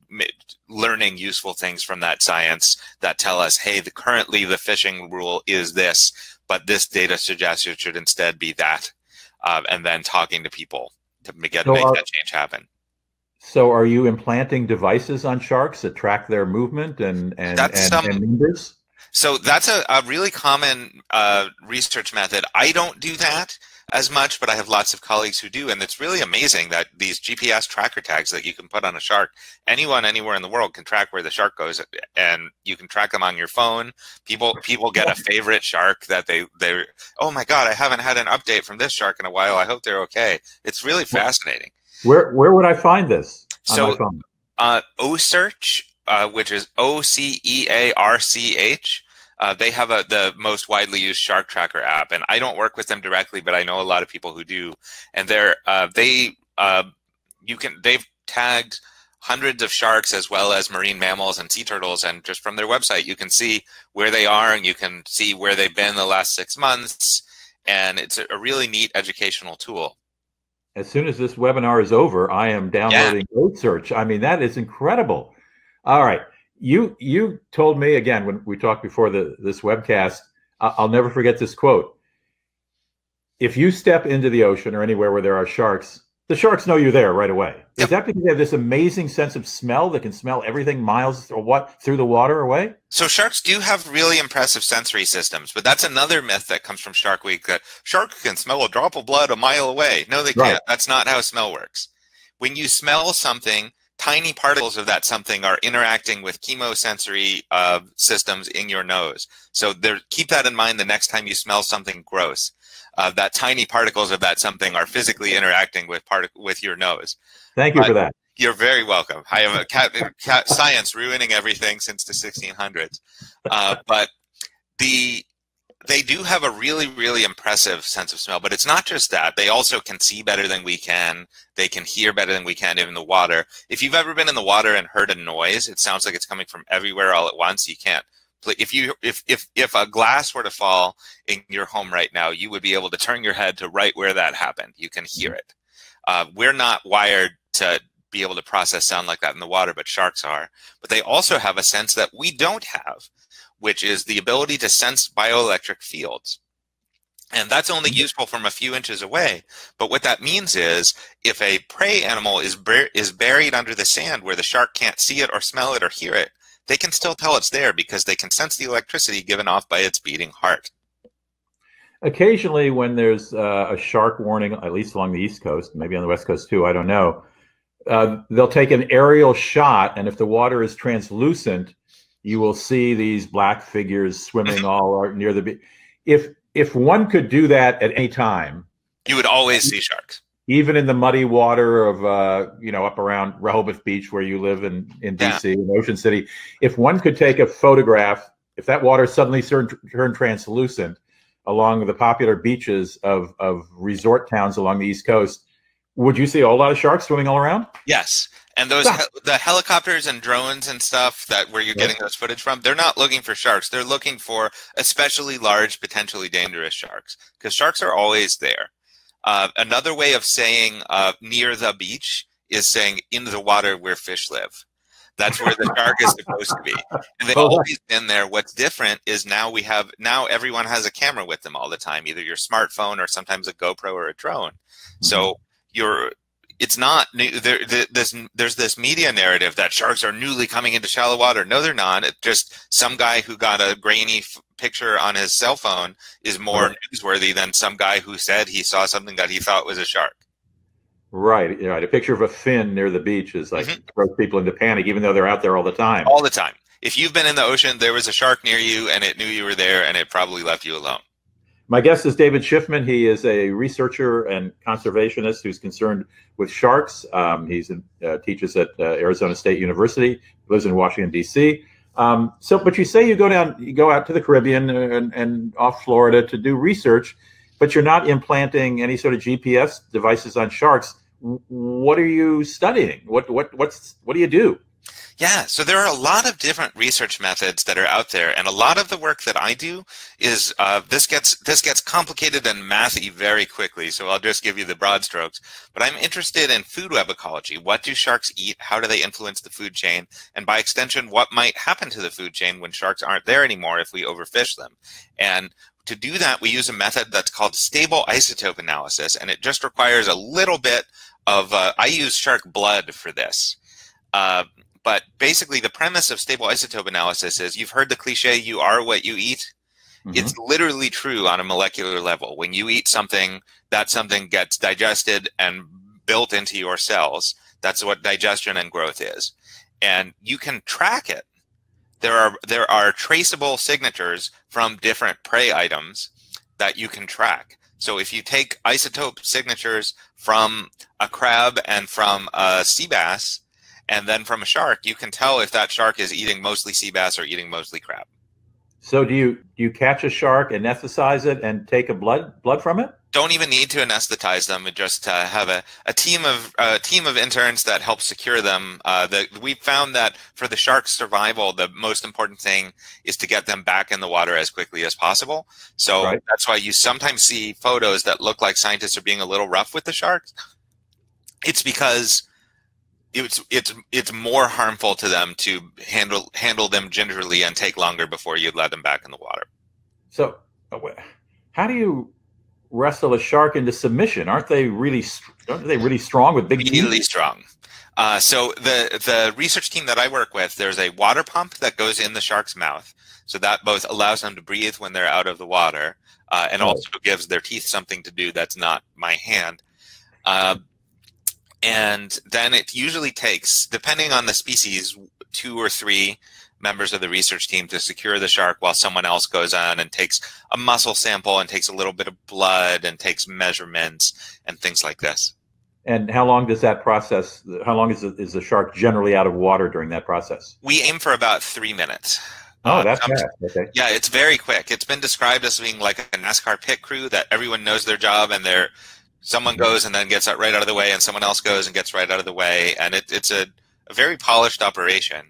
learning useful things from that science that tell us, hey, currently the fishing rule is this, but this data suggests it should instead be that, and then talking to people to make that change happen. So are you implanting devices on sharks that track their movement and numbers? So that's a really common research method. I don't do that as much, but I have lots of colleagues who do, and it's really amazing that these GPS tracker tags that you can put on a shark, anyone anywhere in the world can track where the shark goes, and you can track them on your phone. People get a favorite shark that they're, oh my God, I haven't had an update from this shark in a while. I hope they're okay. It's really fascinating. Where would I find this on my phone? OSearch, which is OCEARCH. They have the most widely used shark tracker app, and I don't work with them directly, but I know a lot of people who do. And they've tagged hundreds of sharks as well as marine mammals and sea turtles, and just from their website you can see where they are and you can see where they've been the last 6 months, and it's a really neat educational tool. As soon as this webinar is over, I am downloading OSearch. I mean, that is incredible. All right. You told me, again, when we talked before this webcast, I'll never forget this quote. If you step into the ocean or anywhere where there are sharks, the sharks know you're there right away. Yep. Is that because they have this amazing sense of smell that can smell everything miles through the water away? So sharks do have really impressive sensory systems, but that's another myth that comes from Shark Week, that sharks can smell a drop of blood a mile away. No, they can't. Right. That's not how smell works. when you smell something, tiny particles of that something are interacting with chemosensory systems in your nose. So keep that in mind the next time you smell something gross. That tiny particles of that something are physically interacting with your nose. Thank you for that. You're very welcome. I have science ruining everything since the 1600s. But they do have a really, really impressive sense of smell. But it's not just that. They also can see better than we can. They can hear better than we can in the water. If you've ever been in the water and heard a noise, it sounds like it's coming from everywhere all at once. You can't. If a glass were to fall in your home right now, you would be able to turn your head to right where that happened. You can hear it. We're not wired to be able to process sound like that in the water, but sharks are. But they also have a sense that we don't have, which is the ability to sense bioelectric fields. And that's only useful from a few inches away. But what that means is if a prey animal is buried under the sand where the shark can't see it or smell it or hear it, they can still tell it's there because they can sense the electricity given off by its beating heart. Occasionally when there's a shark warning, at least along the East Coast, maybe on the West Coast too, I don't know, they'll take an aerial shot, and if the water is translucent, you will see these black figures swimming all near the beach. If one could do that at any time, you would always see sharks. Even in the muddy water of up around Rehoboth Beach where you live in DC, in Ocean City, if one could take a photograph, if that water suddenly turned translucent along the popular beaches of resort towns along the East Coast, would you see a whole lot of sharks swimming all around? Yes. And the helicopters and drones and stuff where you're getting those footage from, they're not looking for sharks. They're looking for especially large, potentially dangerous sharks, because sharks are always there. Another way of saying near the beach is saying in the water where fish live. That's where the shark is supposed to be. And they've always been there. What's different is now everyone has a camera with them all the time, either your smartphone or sometimes a GoPro or a drone. So it's not new. There's this media narrative that sharks are newly coming into shallow water. No, they're not. It's just some guy who got a grainy picture on his cell phone is more newsworthy than some guy who said he saw something that he thought was a shark. Right. A picture of a fin near the beach is like throws people into panic, even though they're out there all the time. All the time. If you've been in the ocean, there was a shark near you, and it knew you were there, and it probably left you alone. My guest is David Shiffman. He is a researcher and conservationist who's concerned with sharks. He teaches at Arizona State University, lives in Washington, D.C. But you say you go out to the Caribbean and off Florida to do research, but you're not implanting any sort of GPS devices on sharks. What are you studying? What do you do? Yeah, so there are a lot of different research methods that are out there, and a lot of the work that I do is this gets complicated and mathy very quickly. So I'll just give you the broad strokes. But I'm interested in food web ecology. What do sharks eat? How do they influence the food chain? And by extension, what might happen to the food chain when sharks aren't there anymore if we overfish them? And to do that, we use a method that's called stable isotope analysis, and it just requires a little bit of I use shark blood for this. But basically, the premise of stable isotope analysis is you've heard the cliche, you are what you eat. It's literally true on a molecular level. When you eat something, that something gets digested and built into your cells. That's what digestion and growth is. And you can track it. There are traceable signatures from different prey items that you can track. So if you take isotope signatures from a crab and from a sea bass, and then from a shark, you can tell if that shark is eating mostly sea bass or eating mostly crab. So do you catch a shark, anesthetize it, and take a blood from it? Don't even need to anesthetize them. We just have a team of interns that help secure them. We found that for the shark's survival, the most important thing is to get them back in the water as quickly as possible. So that's why you sometimes see photos that look like scientists are being a little rough with the sharks. It's because it's more harmful to them to handle them gingerly and take longer before you let them back in the water. So how do you wrestle a shark into submission? Aren't they really strong with big teeth? Really strong. So the research team that I work with, there's a water pump that goes in the shark's mouth. So that both allows them to breathe when they're out of the water and also gives their teeth something to do that's not my hand. And then it usually takes, depending on the species, 2 or 3 members of the research team to secure the shark while someone else goes on and takes a muscle sample and takes a little bit of blood and takes measurements and things like this. And how long does that process, how long is the shark generally out of water during that process? We aim for about 3 minutes. Oh, that's fast. Okay. Yeah, it's very quick. It's been described as being like a NASCAR pit crew, that everyone knows their job and someone goes and then gets right out of the way, and someone else goes and gets right out of the way. And it's a very polished operation.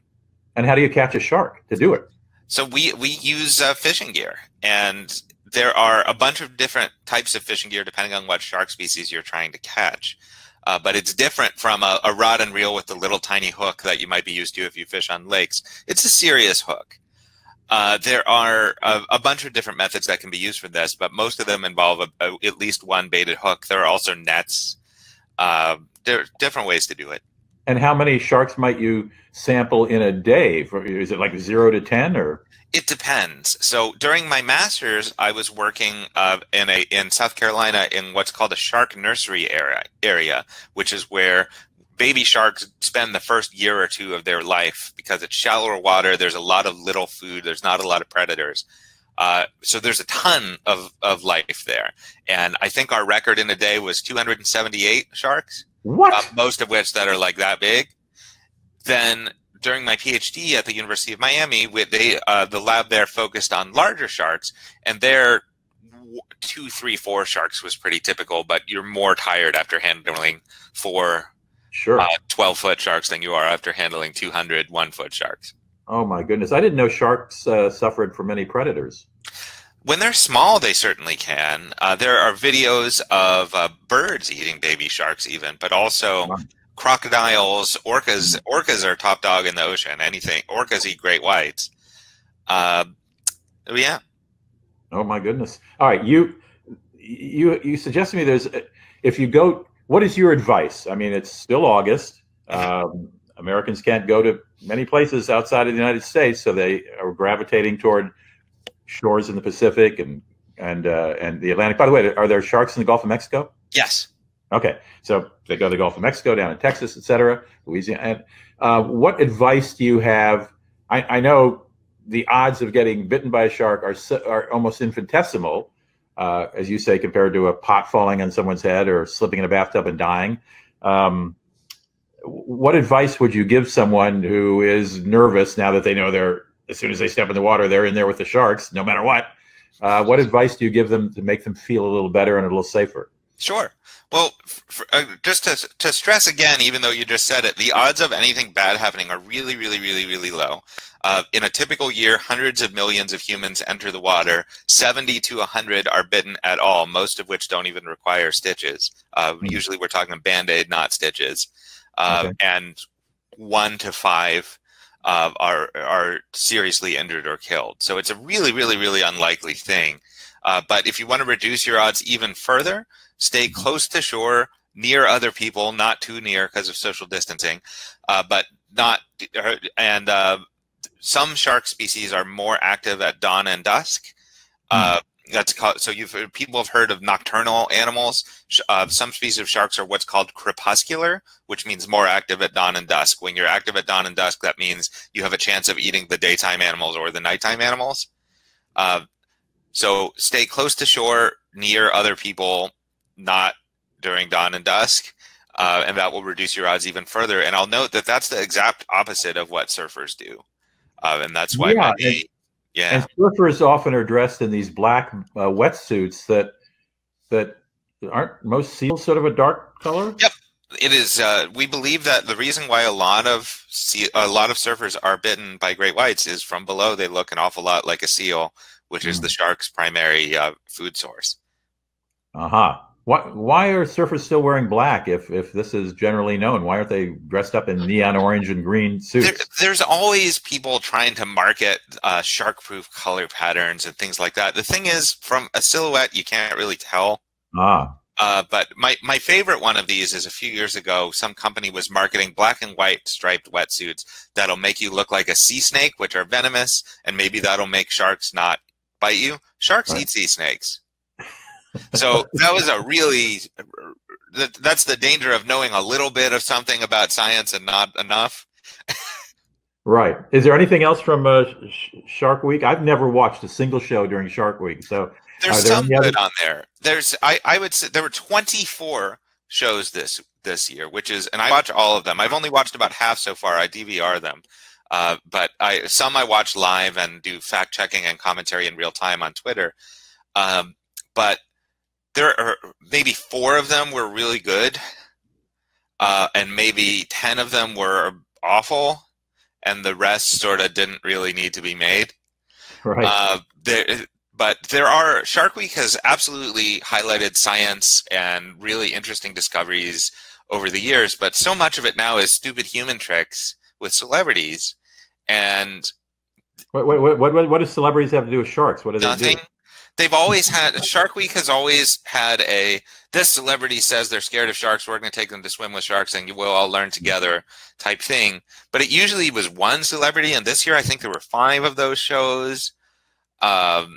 And how do you catch a shark to do it? So we use fishing gear, and there are a bunch of different types of fishing gear depending on what shark species you're trying to catch. But it's different from a rod and reel with the little tiny hook that you might be used to if you fish on lakes. It's a serious hook. There are a bunch of different methods that can be used for this, but most of them involve at least one baited hook. There are also nets. There are different ways to do it. And how many sharks might you sample in a day? Is it like 0 to 10 or? It depends. So during my master's, I was working in South Carolina in what's called a shark nursery area, which is where baby sharks spend the first year or 2 of their life because it's shallower water. There's a lot of little food. There's not a lot of predators. So there's a ton of life there. And I think our record in a day was 278 sharks. What? Most of which that are like that big. Then during my PhD at the University of Miami, the lab there focused on larger sharks, and there 2, 3, 4 sharks was pretty typical, but you're more tired after handling 4 12-foot sharks than you are after handling 200 1-foot sharks. Oh my goodness. I didn't know sharks suffered from any predators. When they're small, they certainly can. There are videos of birds eating baby sharks even, but also crocodiles, orcas. Orcas are top dog in the ocean. Orcas eat great whites. Yeah. Oh my goodness. All right. You suggest to me if you go, what is your advice? I mean, it's still August. Americans can't go to many places outside of the United States, so they are gravitating toward shores in the Pacific and the Atlantic. By the way, are there sharks in the Gulf of Mexico? Yes. Okay, so they go to the Gulf of Mexico, down in Texas, et cetera, Louisiana. And what advice do you have? I know the odds of getting bitten by a shark are almost infinitesimal, as you say, compared to a pot falling on someone's head or slipping in a bathtub and dying. What advice would you give someone who is nervous now that they know as soon as they step in the water, they're in there with the sharks, no matter what? What advice do you give them to make them feel a little better and a little safer? Sure. Well, just to stress again, even though you just said it, the odds of anything bad happening are really, really, really, really low. In a typical year, hundreds of millions of humans enter the water. 70 to 100 are bitten at all, most of which don't even require stitches. Usually we're talking Band-Aid, not stitches. And 1 to 5 are seriously injured or killed. So it's a really, really, really unlikely thing. But if you want to reduce your odds even further, stay close to shore, near other people, not too near because of social distancing, some shark species are more active at dawn and dusk. That's called, so people have heard of nocturnal animals. Some species of sharks are what's called crepuscular, which means more active at dawn and dusk. When you're active at dawn and dusk, that means you have a chance of eating the daytime animals or the nighttime animals. So stay close to shore, near other people, not during dawn and dusk, and that will reduce your odds even further. And I'll note that that's the exact opposite of what surfers do, and that's why and surfers often are dressed in these black wetsuits that aren't most seals sort of a dark color. Yep, it is. We believe that the reason why a lot of surfers are bitten by great whites is from below. They look an awful lot like a seal, which is the shark's primary food source. Why are surfers still wearing black if this is generally known? Why aren't they dressed up in neon orange and green suits? There's always people trying to market shark-proof color patterns and things like that. The thing is, from a silhouette, you can't really tell. But my favorite one of these is a few years ago, some company was marketing black and white striped wetsuits that'll make you look like a sea snake, which are venomous, and maybe that'll make sharks not bite you. Sharks eat sea snakes. So that was a really that's the danger of knowing a little bit of something about science and not enough. Right. Is there anything else from Shark Week? I've never watched a single show during Shark Week. So there's some good on there. I would say there were 24 shows this year, which is, and I watch all of them. I've only watched about half so far. I DVR them. But some I watch live and do fact checking and commentary in real time on Twitter. But there are maybe 4 of them were really good, and maybe 10 of them were awful, and the rest sort of didn't really need to be made. Right. But Shark Week has absolutely highlighted science and really interesting discoveries over the years, but so much of it now is stupid human tricks with celebrities. And what do celebrities have to do with sharks? What do they do? They've always had, Shark Week has always had this celebrity says they're scared of sharks, we're going to take them to swim with sharks and we'll all learn together type thing. But it usually was one celebrity, and this year I think there were 5 of those shows. Yeah.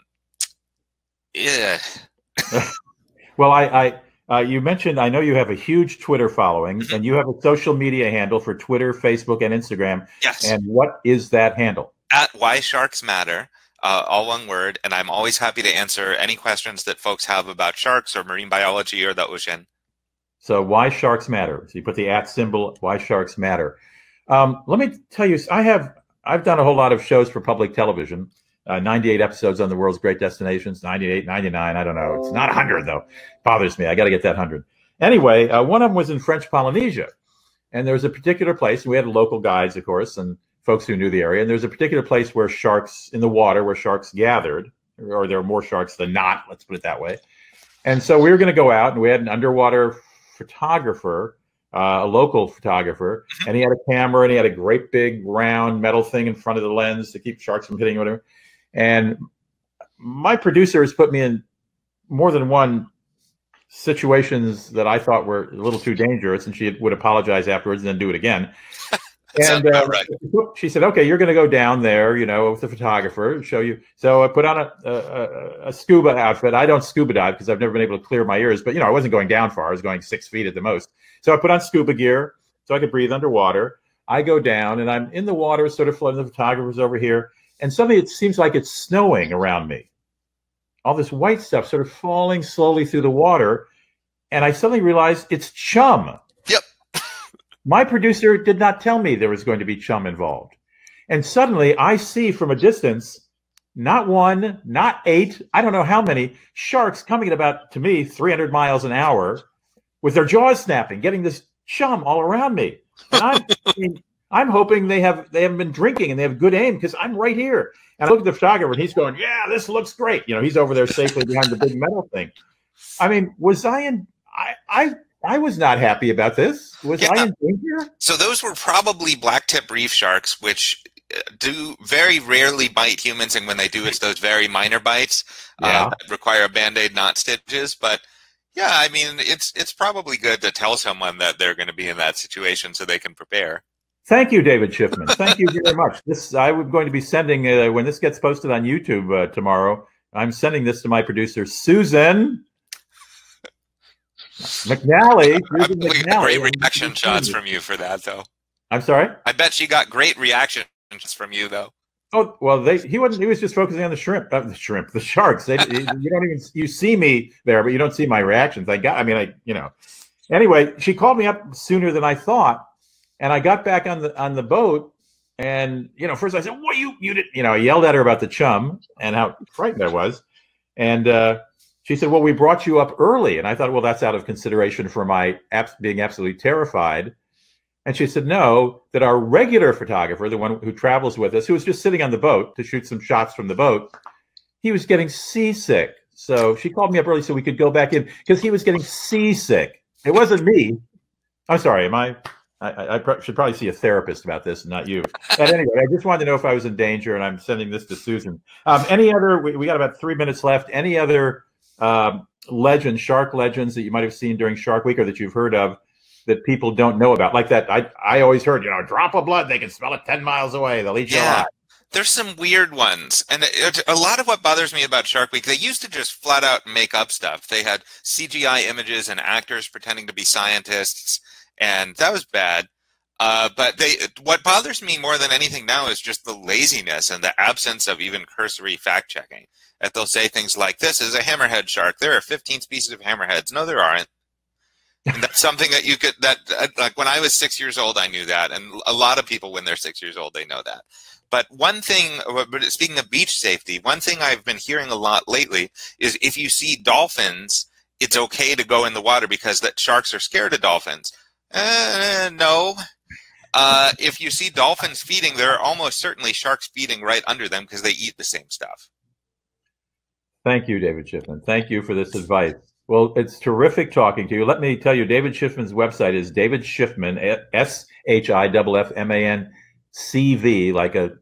Well, you mentioned, I know you have a huge Twitter following, Mm-hmm. and you have a social media handle for Twitter, Facebook, and Instagram. Yes. And what is that handle? @WhySharksMatter. All one word, and I'm always happy to answer any questions that folks have about sharks or marine biology or the ocean. So why sharks matter? So you put the @ symbol, why sharks matter. Let me tell you, I've done a whole lot of shows for public television, 98 episodes on the world's great destinations, 98, 99, I don't know. It's not 100 though. Bothers me. I got to get that 100. Anyway, one of them was in French Polynesia, and there was a particular place, and we had local guides, of course, and folks who knew the area. And there's a particular place where sharks, in the water, where sharks gathered, or there are more sharks than not, let's put it that way. And so we were going to go out, and we had an underwater photographer, a local photographer, and he had a camera, and he had a great big round metal thing in front of the lens to keep sharks from hitting whatever. And my producer has put me in more than one situations that I thought were a little too dangerous, and she would apologize afterwards and then do it again. And right. She said, okay, you're going to go down there, with the photographer, show you. So I put on a scuba outfit. I don't scuba dive because I've never been able to clear my ears, but, I wasn't going down far. I was going 6 feet at the most. So I put on scuba gear so I could breathe underwater. I go down, and I'm in the water, sort of floating. The photographer's over here. And suddenly it seems like it's snowing around me. All this white stuff sort of falling slowly through the water. And I suddenly realized it's chum. Yep. My producer did not tell me there was going to be chum involved. And suddenly I see from a distance, not 1, not 8, I don't know how many sharks coming at about, to me, 300 miles an hour with their jaws snapping, getting this chum all around me. And I'm hoping they haven't been drinking and they have good aim because I'm right here. And I look at the photographer and he's going, yeah, this looks great. He's over there safely behind the big metal thing. I mean, I was not happy about this. Was I in danger? So those were probably blacktip reef sharks, which do very rarely bite humans, and when they do, it's those very minor bites that require a Band-Aid, not stitches. But yeah, I mean, it's probably good to tell someone that they're going to be in that situation so they can prepare. Thank you, David Shiffman. Thank you very much. I'm going to be sending, when this gets posted on YouTube tomorrow, I'm sending this to my producer, Susan McNally. We got great reaction shots from you for that, though. I'm sorry? I bet she got great reaction shots from you, though. Oh, well, he was just focusing on the sharks. You see me there, but you don't see my reactions. Anyway, she called me up sooner than I thought. And I got back on the boat, and first I said, "What you did?" I yelled at her about the chum and how frightened I was, and she said, "Well, we brought you up early," and I thought, "Well, that's out of consideration for my being absolutely terrified." And she said, "No, that our regular photographer, the one who travels with us, who was just sitting on the boat to shoot some shots from the boat, he was getting seasick. So she called me up early so we could go back in because he was getting seasick. It wasn't me. I'm sorry. I should probably see a therapist about this, not you. But anyway, I just wanted to know if I was in danger, and I'm sending this to Susan. Any other? We got about 3 minutes left. Any other shark legends that you might have seen during Shark Week or that you've heard of that people don't know about? Like that, I always heard, drop of blood, they can smell it 10 miles away. They'll eat you alive. There's some weird ones. And a lot of what bothers me about Shark Week, they used to just flat out make up stuff. They had CGI images and actors pretending to be scientists, and that was bad. But what bothers me more than anything now is just the laziness and the absence of even cursory fact-checking. That they'll say things like, this is a hammerhead shark. There are 15 species of hammerheads. No, there aren't. And that's something that you could, like when I was 6 years old, I knew that. And a lot of people, when they're 6 years old, they know that. But one thing, speaking of beach safety, one thing I've been hearing a lot lately is if you see dolphins, it's okay to go in the water because that sharks are scared of dolphins. No. If you see dolphins feeding, there are almost certainly sharks feeding right under them because they eat the same stuff. Thank you, David Shiffman. Thank you for this advice. Well, it's terrific talking to you. Let me tell you, David Shiffman's website is David Shiffman, SHIFFMANCV, like a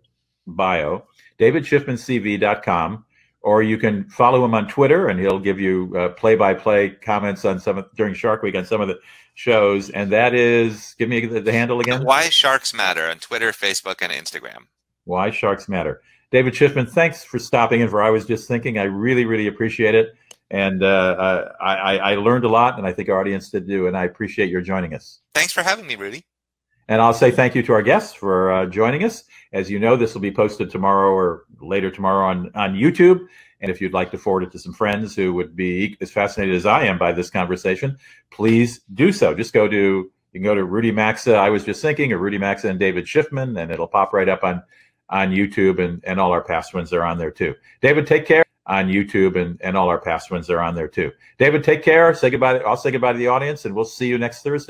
bio, davidshiffmancv.com, or you can follow him on Twitter, and he'll give you play-by-play comments on during Shark Week on some of the shows. And that is, give me the handle again. Why Sharks Matter on Twitter, Facebook, and Instagram. Why Sharks Matter. David Shiffman, thanks for stopping in for I Was Just Thinking. I really, really appreciate it. And I learned a lot, and I think our audience did too, and I appreciate your joining us. Thanks for having me, Rudy. And I'll say thank you to our guests for joining us. As you know, this will be posted tomorrow or later tomorrow on YouTube. And if you'd like to forward it to some friends who would be as fascinated as I am by this conversation, please do so. Just you can go to Rudy Maxa, I Was Just Thinking, or Rudy Maxa and David Shiffman, and it'll pop right up on YouTube, and all our past ones are on there too. David, take care. On YouTube, and all our past ones are on there too. David, take care. Say goodbye. I'll say goodbye to the audience, and we'll see you next Thursday.